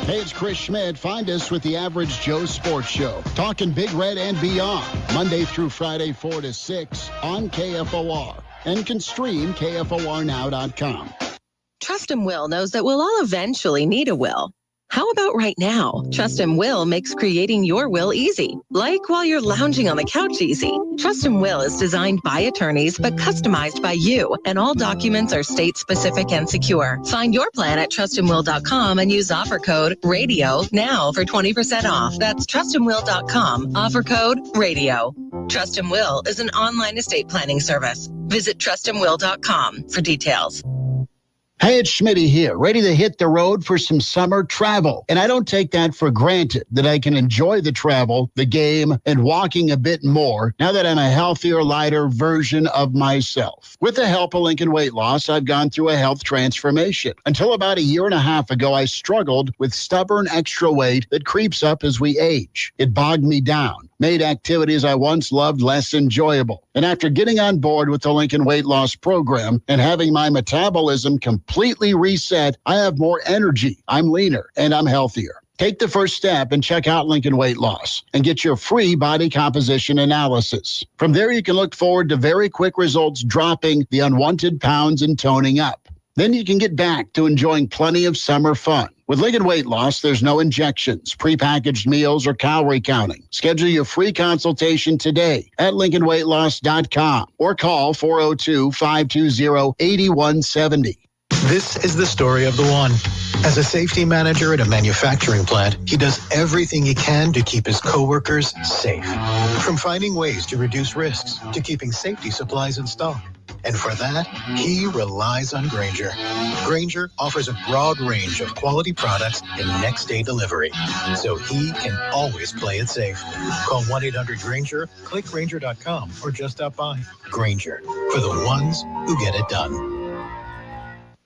Hey, it's Chris Schmidt. Find us with the Average Joe Sports Show. Talking Big Red and beyond. Monday through Friday, 4 to 6 on KFOR. And can stream KFORnow.com. Trust and Will knows that we'll all eventually need a will. How about right now? Trust and Will makes creating your will easy, like while you're lounging on the couch easy. Trust and Will is designed by attorneys but customized by you, and all documents are state-specific and secure. Find your plan at trustandwill.com and use offer code RADIO now for 20% off. That's trustandwill.com, offer code RADIO. Trust and Will is an online estate planning service. Visit trustandwill.com for details. Hey, it's Schmitty here, ready to hit the road for some summer travel. And I don't take that for granted, that I can enjoy the travel, the game, and walking a bit more now that I'm a healthier, lighter version of myself. With the help of Lincoln Weight Loss, I've gone through a health transformation. Until about 1.5 years ago, I struggled with stubborn extra weight that creeps up as we age. It bogged me down. made activities I once loved less enjoyable. And after getting on board with the Lincoln Weight Loss Program and having my metabolism completely reset, I have more energy, I'm leaner, and I'm healthier. Take the first step and check out Lincoln Weight Loss and get your free body composition analysis. From there, you can look forward to very quick results, dropping the unwanted pounds and toning up. Then you can get back to enjoying plenty of summer fun. With Lincoln Weight Loss, there's no injections, prepackaged meals, or calorie counting. Schedule your free consultation today at LincolnWeightLoss.com or call 402-520-8170. This is the story of the one. As a safety manager at a manufacturing plant, he does everything he can to keep his coworkers safe. From finding ways to reduce risks to keeping safety supplies in stock. And for that, he relies on Grainger. Grainger offers a broad range of quality products and next-day delivery, so he can always play it safe. Call 1-800-GRAINGER, click Grainger.com, or just stop by. Grainger, for the ones who get it done.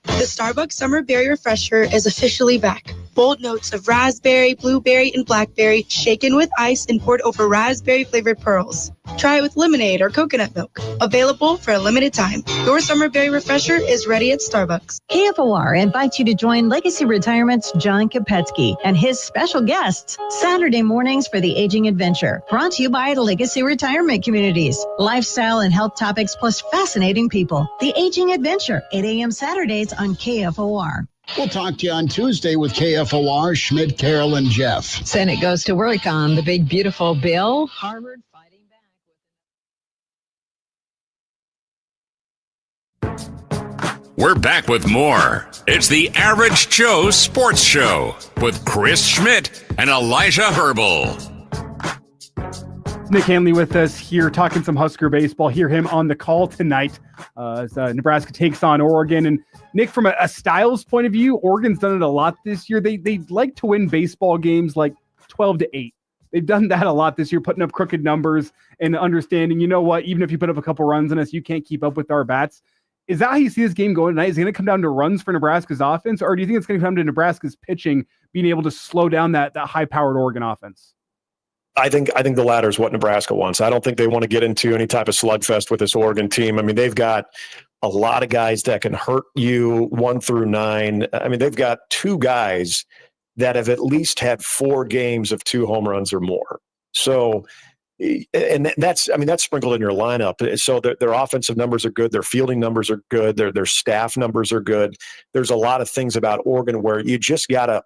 The Starbucks Summer Berry Refresher is officially back. Bold notes of raspberry, blueberry, and blackberry shaken with ice and poured over raspberry-flavored pearls. Try it with lemonade or coconut milk. Available for a limited time. Your Summer Berry Refresher is ready at Starbucks. KFOR invites you to join Legacy Retirement's John Kopetsky and his special guests Saturday mornings for the Aging Adventure. Brought to you by Legacy Retirement Communities. Lifestyle and health topics plus fascinating people. The Aging Adventure, 8 a.m. Saturdays on KFOR. We'll talk to you on Tuesday with KFOR, Schmidt, Carol, and Jeff. Senate goes to work on the big, beautiful bill. Harvard fighting back. We're back with more. It's the Average Joe Sports Show with Chris Schmidt and Elijah Herbel. Nick Handley with us here talking some Husker baseball. Hear him on the call tonight as Nebraska takes on Oregon. And Nick, from a styles point of view, Oregon's done it a lot this year. They like to win baseball games like 12-8. They've done that a lot this year, putting up crooked numbers and understanding, you know what, even if you put up a couple runs on us, you can't keep up with our bats. Is that how you see this game going tonight? Is it going to come down to runs for Nebraska's offense, or do you think it's going to come to Nebraska's pitching being able to slow down that high-powered Oregon offense? I think the latter is what Nebraska wants. I don't think they want to get into any type of slugfest with this Oregon team. I mean, they've got a lot of guys that can hurt you 1 through 9. I mean, they've got 2 guys that have at least had 4 games of 2 home runs or more. So, and that's sprinkled in your lineup. So their offensive numbers are good. Their fielding numbers are good. Their staff numbers are good. There's a lot of things about Oregon where you just gotta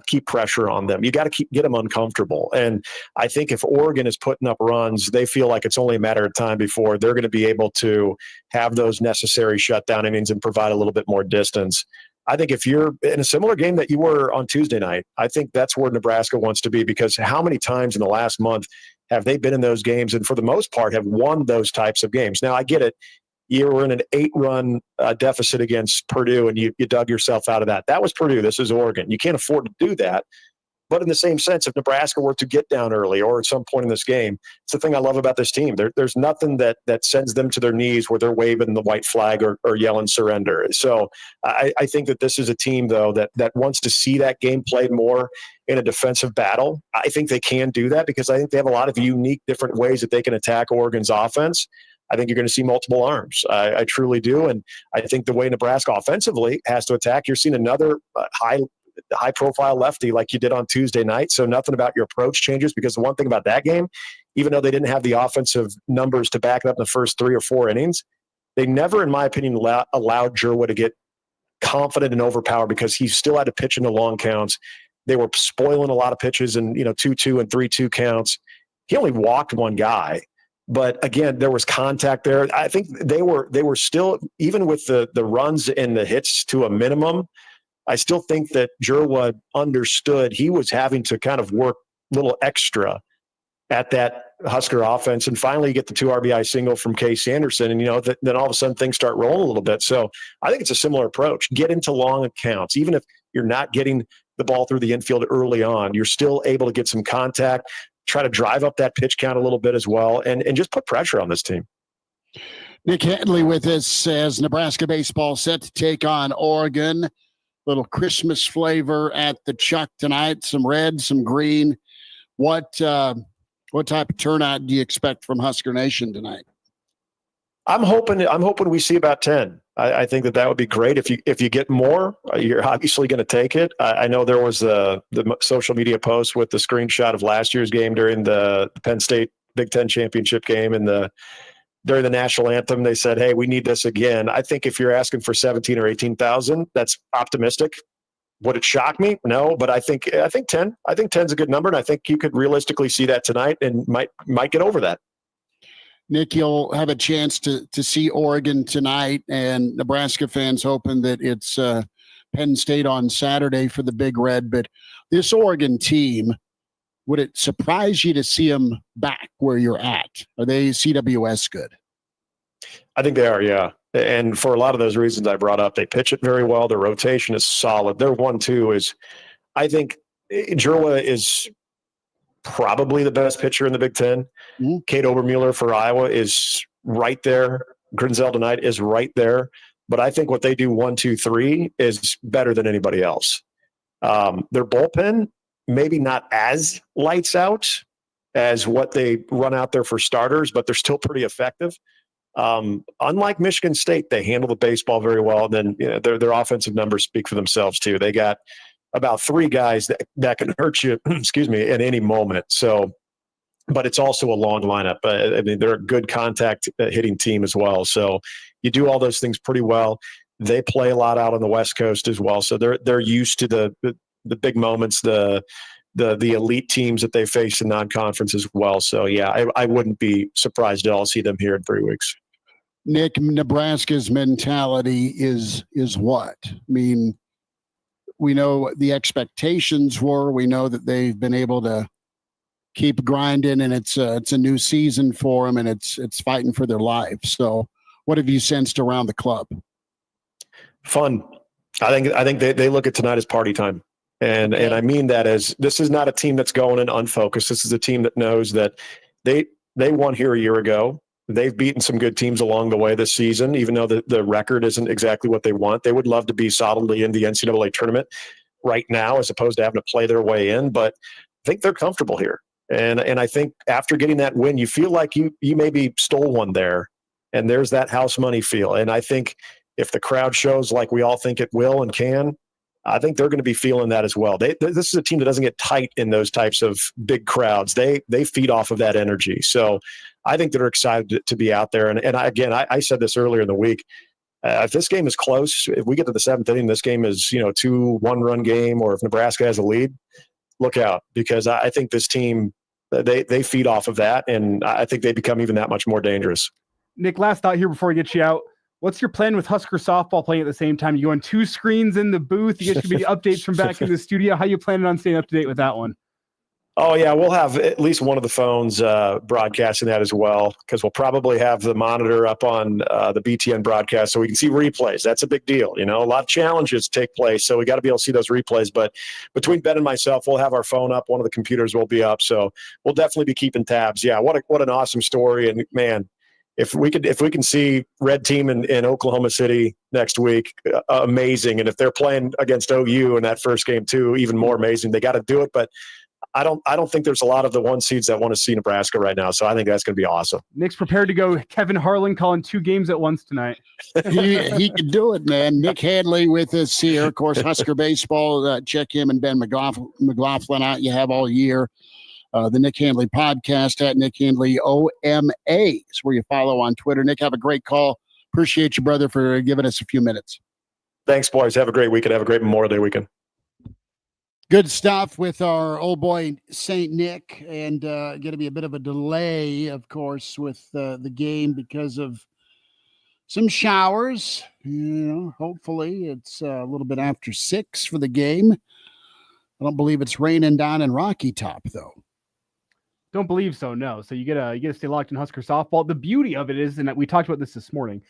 keep pressure on them. You got to get them uncomfortable. And I think if Oregon is putting up runs, they feel like it's only a matter of time before they're going to be able to have those necessary shutdown innings and provide a little bit more distance. I think if you're in a similar game that you were on Tuesday night, I think that's where Nebraska wants to be, because how many times in the last month have they been in those games and for the most part have won those types of games? Now, I get it. You were in an 8-run deficit against Purdue, and you dug yourself out of that. That was Purdue. This is Oregon. You can't afford to do that. But in the same sense, if Nebraska were to get down early or at some point in this game, it's the thing I love about this team. There's nothing that sends them to their knees where they're waving the white flag or yelling surrender. So I think that this is a team, though, that wants to see that game played more in a defensive battle. I think they can do that because I think they have a lot of unique different ways that they can attack Oregon's offense. I think you're going to see multiple arms. I truly do. And I think the way Nebraska offensively has to attack, you're seeing another high-profile lefty like you did on Tuesday night. So nothing about your approach changes, because the one thing about that game, even though they didn't have the offensive numbers to back it up in the first 3 or 4 innings, they never, in my opinion, allowed Jerwa to get confident and overpowered, because he still had to pitch into long counts. They were spoiling a lot of pitches and 2-2 and 3-2 counts. He only walked 1 guy. But again, there was contact there. I think they were still, even with the runs and the hits to a minimum, I still think that Jerwa understood he was having to kind of work a little extra at that Husker offense. And finally, you get the 2 RBI single from Case Anderson, and then all of a sudden things start rolling a little bit. So I think it's a similar approach. Get into long accounts. Even if you're not getting the ball through the infield early on, you're still able to get some contact. Try to drive up that pitch count a little bit as well, and just put pressure on this team. Nick Handley with us as Nebraska baseball set to take on Oregon. Little Christmas flavor at the Chuck tonight. Some red, some green. What What type of turnout do you expect from Husker Nation tonight? I'm hoping we see about 10. I think that would be great. If you get more, you're obviously going to take it. I know there was the social media post with the screenshot of last year's game during the Penn State Big Ten championship game, and during the national anthem, they said, "Hey, we need this again." I think if you're asking for 17 or 18,000, that's optimistic. Would it shock me? No, but I think 10. I think 10's a good number, and I think you could realistically see that tonight, and might get over that. Nick, you'll have a chance to see Oregon tonight, and Nebraska fans hoping that it's Penn State on Saturday for the Big Red. But this Oregon team, would it surprise you to see them back where you're at? Are they CWS good? I think they are, yeah. And for a lot of those reasons I brought up, they pitch it very well. Their rotation is solid. Their 1-2 is, I think, Jurla is probably the best pitcher in the Big Ten. Mm-hmm. Kate Obermuller for Iowa is right there. Grinzel tonight is right there. But I think what they do 1, 2, 3 is better than anybody else. Their bullpen, maybe not as lights out as what they run out there for starters, but they're still pretty effective. Unlike Michigan State, they handle the baseball very well. And then their offensive numbers speak for themselves too. They got about 3 guys that can hurt you, excuse me, at any moment. So, but it's also a long lineup. I mean, they're a good contact hitting team as well. So you do all those things pretty well. They play a lot out on the West Coast as well. So they're used to the big moments, the elite teams that they face in non-conference as well. So yeah, I wouldn't be surprised at all to see them here in 3 weeks. Nick, Nebraska's mentality is what? I mean, we know what the expectations were. We know that they've been able to keep grinding, and it's a new season for them, and it's fighting for their life. So what have you sensed around the club? Fun. I think they look at tonight as party time. And I mean that as this is not a team that's going in unfocused. This is a team that knows that they won here a year ago. They've beaten some good teams along the way this season, even though the record isn't exactly what they want. They would love to be solidly in the NCAA tournament right now as opposed to having to play their way in. But I think they're comfortable here. And I think after getting that win, you feel like you maybe stole one there. And there's that house money feel. And I think if the crowd shows like we all think it will and can, I think they're going to be feeling that as well. This is a team that doesn't get tight in those types of big crowds. They feed off of that energy. So I think they're excited to be out there. And I said this earlier in the week. If this game is close, if we get to the 7th inning, this game is 2 one-run game, or if Nebraska has a lead, look out, because I think this team they feed off of that, and I think they become even that much more dangerous. Nick, last thought here before we get you out. What's your plan with Husker softball playing at the same time? You on 2 screens in the booth? You get to be updates from back in the studio. How you planning on staying up to date with that one? Oh, yeah, we'll have at least one of the phones broadcasting that as well, because we'll probably have the monitor up on the BTN broadcast so we can see replays. That's a big deal. A lot of challenges take place, so we got to be able to see those replays. But between Ben and myself, we'll have our phone up. One of the computers will be up, so we'll definitely be keeping tabs. Yeah, what an awesome story. And, man, if we can see Red Team in Oklahoma City next week, amazing. And if they're playing against OU in that first game too, even more amazing. They got to do it, but I don't think there's a lot of the 1 seeds that want to see Nebraska right now. So I think that's going to be awesome. Nick's prepared to go Kevin Harlan calling 2 games at once tonight. he can do it, man. Nick Handley with us here. Of course, Husker Baseball. Check him and Ben McLaughlin out. You have all year. The Nick Handley podcast at Nick Handley OMA is where you follow on Twitter. Nick, have a great call. Appreciate you, brother, for giving us a few minutes. Thanks, boys. Have a great weekend. Have a great Memorial Day weekend. Good stuff with our old boy St. Nick, and going to be a bit of a delay, of course, with the game because of some showers. Hopefully it's a little bit after 6 for the game. I don't believe it's raining down in Rocky Top, though. Don't believe so, no. So you gotta stay locked in Husker softball. The beauty of it is, and we talked about this morning,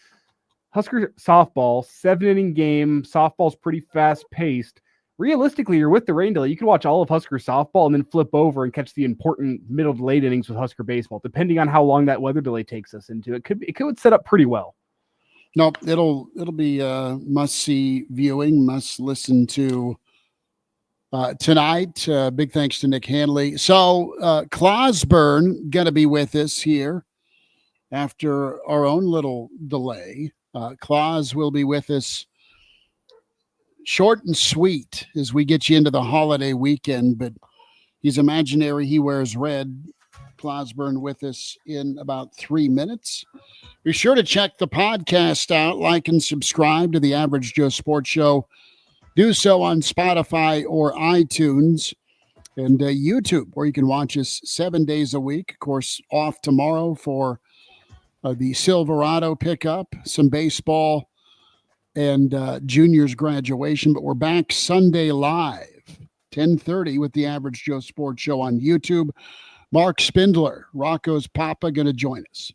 Husker softball, 7-inning game. Softball's pretty fast-paced. Realistically, you're with the rain delay. You can watch all of Husker softball and then flip over and catch the important middle to late innings with Husker baseball, depending on how long that weather delay takes us into. It could set up pretty well. No, it'll be must-see viewing, must listen to tonight. Big thanks to Nick Handley. So Clausborne going to be with us here after our own little delay. Claus will be with us short and sweet as we get you into the holiday weekend, but he's imaginary. He wears red. Clausborne with us in about 3 minutes. Be sure to check the podcast out, like and subscribe to the Average Joe Sports Show. Do so on Spotify or iTunes and YouTube, where you can watch us 7 days a week. Of course, off tomorrow for the Silverado pickup, some baseball, and juniors graduation. But we're back Sunday live, 10:30 with the Average Joe Sports Show on YouTube. Mark Spindler, Rocco's Papa, going to join us.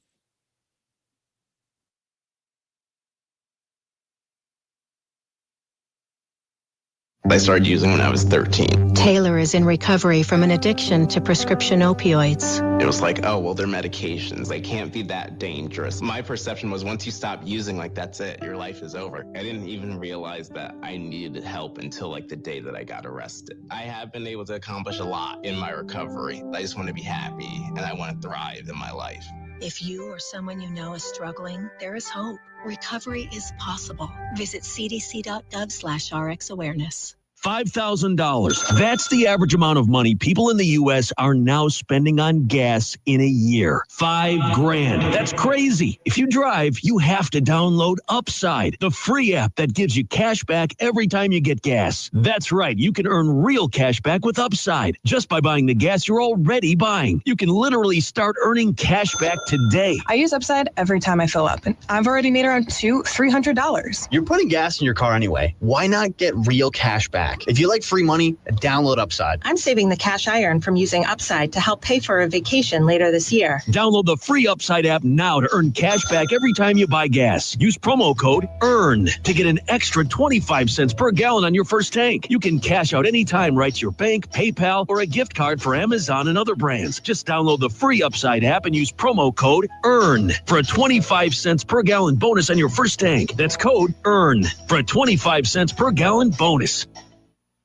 I started using when I was 13. Taylor is in recovery from an addiction to prescription opioids. It was like, oh, well, they're medications. They can't be that dangerous. My perception was once you stop using, like, that's it. Your life is over. I didn't even realize that I needed help until, like, the day that I got arrested. I have been able to accomplish a lot in my recovery. I just want to be happy, and I want to thrive in my life. If you or someone you know is struggling, there is hope. Recovery is possible. Visit cdc.gov/RxAwareness. $5,000. That's the average amount of money people in the U.S. are now spending on gas in a year. $5,000. That's crazy. If you drive, you have to download Upside, the free app that gives you cash back every time you get gas. That's right. You can earn real cash back with Upside just by buying the gas you're already buying. You can literally start earning cash back today. I use Upside every time I fill up, and I've already made around $300. You're putting gas in your car anyway. Why not get real cash back? If you like free money, download Upside. I'm saving the cash I earn from using Upside to help pay for a vacation later this year. Download the free Upside app now to earn cash back every time you buy gas. Use promo code EARN to get an extra 25 cents per gallon on your first tank. You can cash out anytime right to your bank, PayPal, or a gift card for Amazon and other brands. Just download the free Upside app and use promo code EARN for a 25 cents per gallon bonus on your first tank. That's code EARN for a 25 cents per gallon bonus.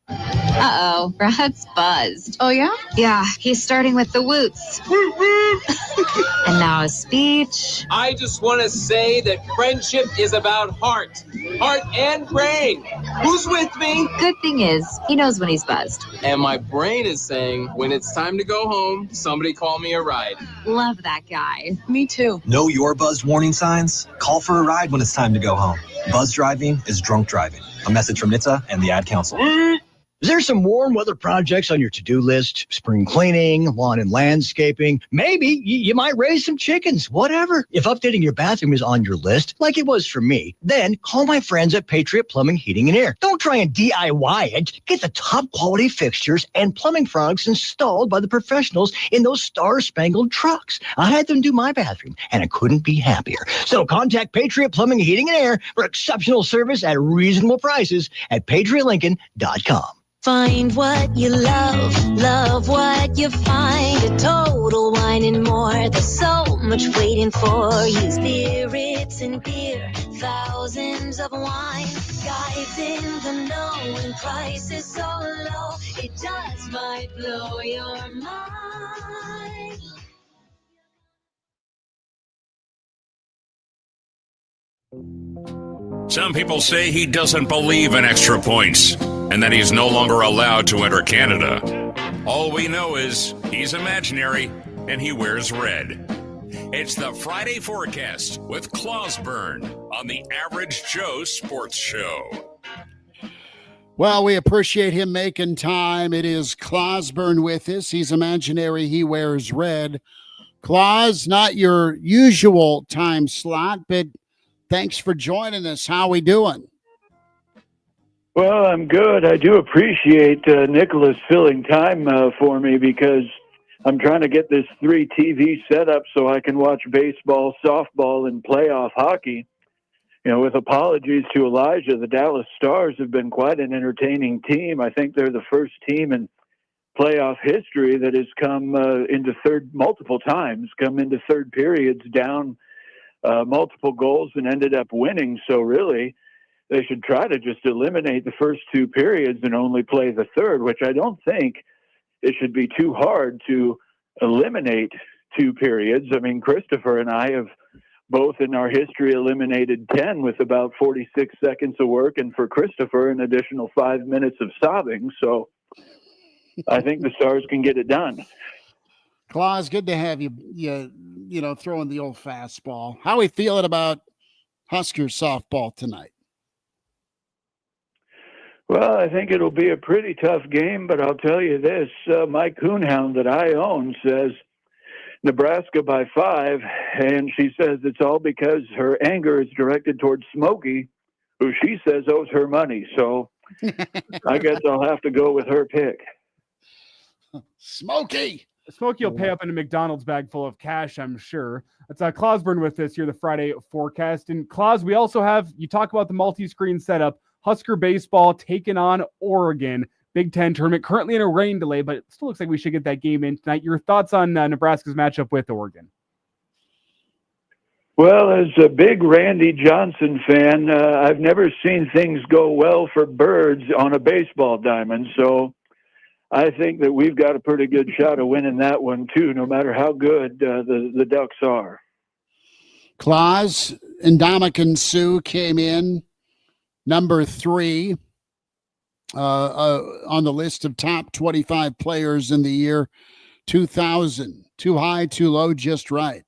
Uh-oh, Brad's buzzed. Oh, yeah? Yeah, he's starting with the woots. And now a speech. I just want to say that friendship is about heart and brain. Who's with me? Good thing is, he knows when he's buzzed. And my brain is saying, when it's time to go home, somebody call me a ride. Love that guy. Me too. Know your buzzed warning signs? Call for a ride when it's time to go home. Buzz driving is drunk driving. A message from NHTSA and the Ad Council. Is there some warm weather projects on your to-do list? Spring cleaning, lawn and landscaping? Maybe you might raise some chickens, whatever. If updating your bathroom is on your list, like it was for me, then call my friends at Patriot Plumbing, Heating, and Air. Don't try and DIY it. Get the top quality fixtures and plumbing products installed by the professionals in those star-spangled trucks. I had them do my bathroom, and I couldn't be happier. So contact Patriot Plumbing, Heating, and Air for exceptional service at reasonable prices at PatriotLincoln.com. Find what you love what you find. A Total Wine and More. There's so much waiting for you. Spirits and beer, thousands of wine. Guys in the know and prices so low. It just might blow your mind. Some people say he doesn't believe in extra points and that he's no longer allowed to enter Canada. All we know is he's imaginary and he wears red. It's the Friday Forecast with Clausborne on the Average Joe Sports Show. Well, we appreciate him making time. It is Clausborne with us. He's imaginary. He wears red. Claus, not your usual time slot, but thanks for joining us. How we doing? Well, I'm good. I do appreciate Nicholas filling time for me because I'm trying to get this 3 TV set up so I can watch baseball, softball, and playoff hockey. You know, with apologies to Elijah, the Dallas Stars have been quite an entertaining team. I think they're the first team in playoff history that has come into multiple times, come into third periods down multiple goals and ended up winning. So really, they should try to just eliminate the first two periods and only play the third, which I don't think it should be too hard to eliminate two periods. I mean, Christopher and I have both in our history eliminated 10 with about 46 seconds of work, and for Christopher, an additional 5 minutes of sobbing. So I think the Stars can get it done. Claus, good to have you, throwing the old fastball. How are we feeling about Husker softball tonight? Well, I think it'll be a pretty tough game, but I'll tell you this, my coonhound that I own says Nebraska by 5, and she says it's all because her anger is directed towards Smokey, who she says owes her money. So I guess I'll have to go with her pick. Smokey will pay up in a McDonald's bag full of cash, I'm sure. It's Clausborne with us here, the Friday forecast. And Claus, we also have, you talk about the multi-screen setup, Husker baseball taking on Oregon. Big Ten tournament, currently in a rain delay, but it still looks like we should get that game in tonight. Your thoughts on Nebraska's matchup with Oregon? Well, as a big Randy Johnson fan, I've never seen things go well for birds on a baseball diamond. So I think that we've got a pretty good shot of winning that one, too, no matter how good the Ducks are. Claus, Ndamukong Suh came in number 3. On the list of top 25 players in the year 2000. Too high, too low, just right.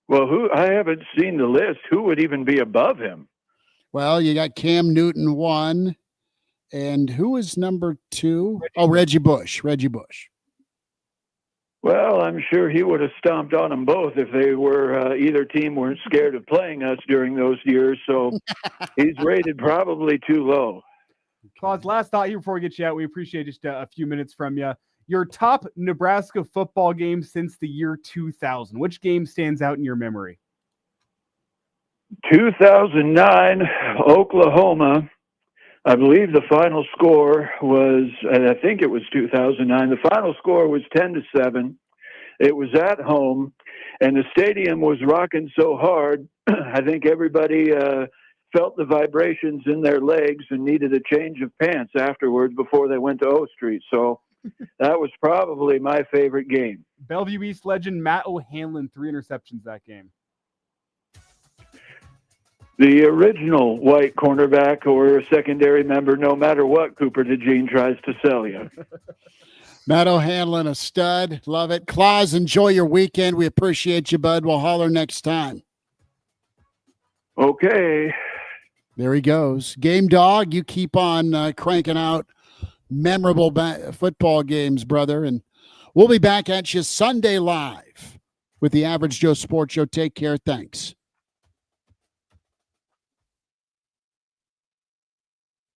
Well, I haven't seen the list. Who would even be above him? Well, you got Cam Newton 1, and who is number 2? Reggie Bush. Well, I'm sure he would have stomped on them both if they were either team weren't scared of playing us during those years. So he's rated probably too low. Claus, last thought here before we get you out. We appreciate just a few minutes from you. Your top Nebraska football game since the year 2000. Which game stands out in your memory? 2009, Oklahoma. I believe the final score was, and I think it was 2009. The final score was 10-7. It was at home, and the stadium was rocking so hard. I think everybody felt the vibrations in their legs and needed a change of pants afterwards before they went to O Street. So that was probably my favorite game. Bellevue East legend Matt O'Hanlon, 3 interceptions that game. The original white cornerback or a secondary member, no matter what Cooper DeJean tries to sell you. Matt O'Hanlon, a stud. Love it. Claus, enjoy your weekend. We appreciate you, bud. We'll holler next time. Okay. There he goes. Game dog, you keep on cranking out memorable football games, brother. And we'll be back at you Sunday live with the Average Joe Sports Show. Take care. Thanks.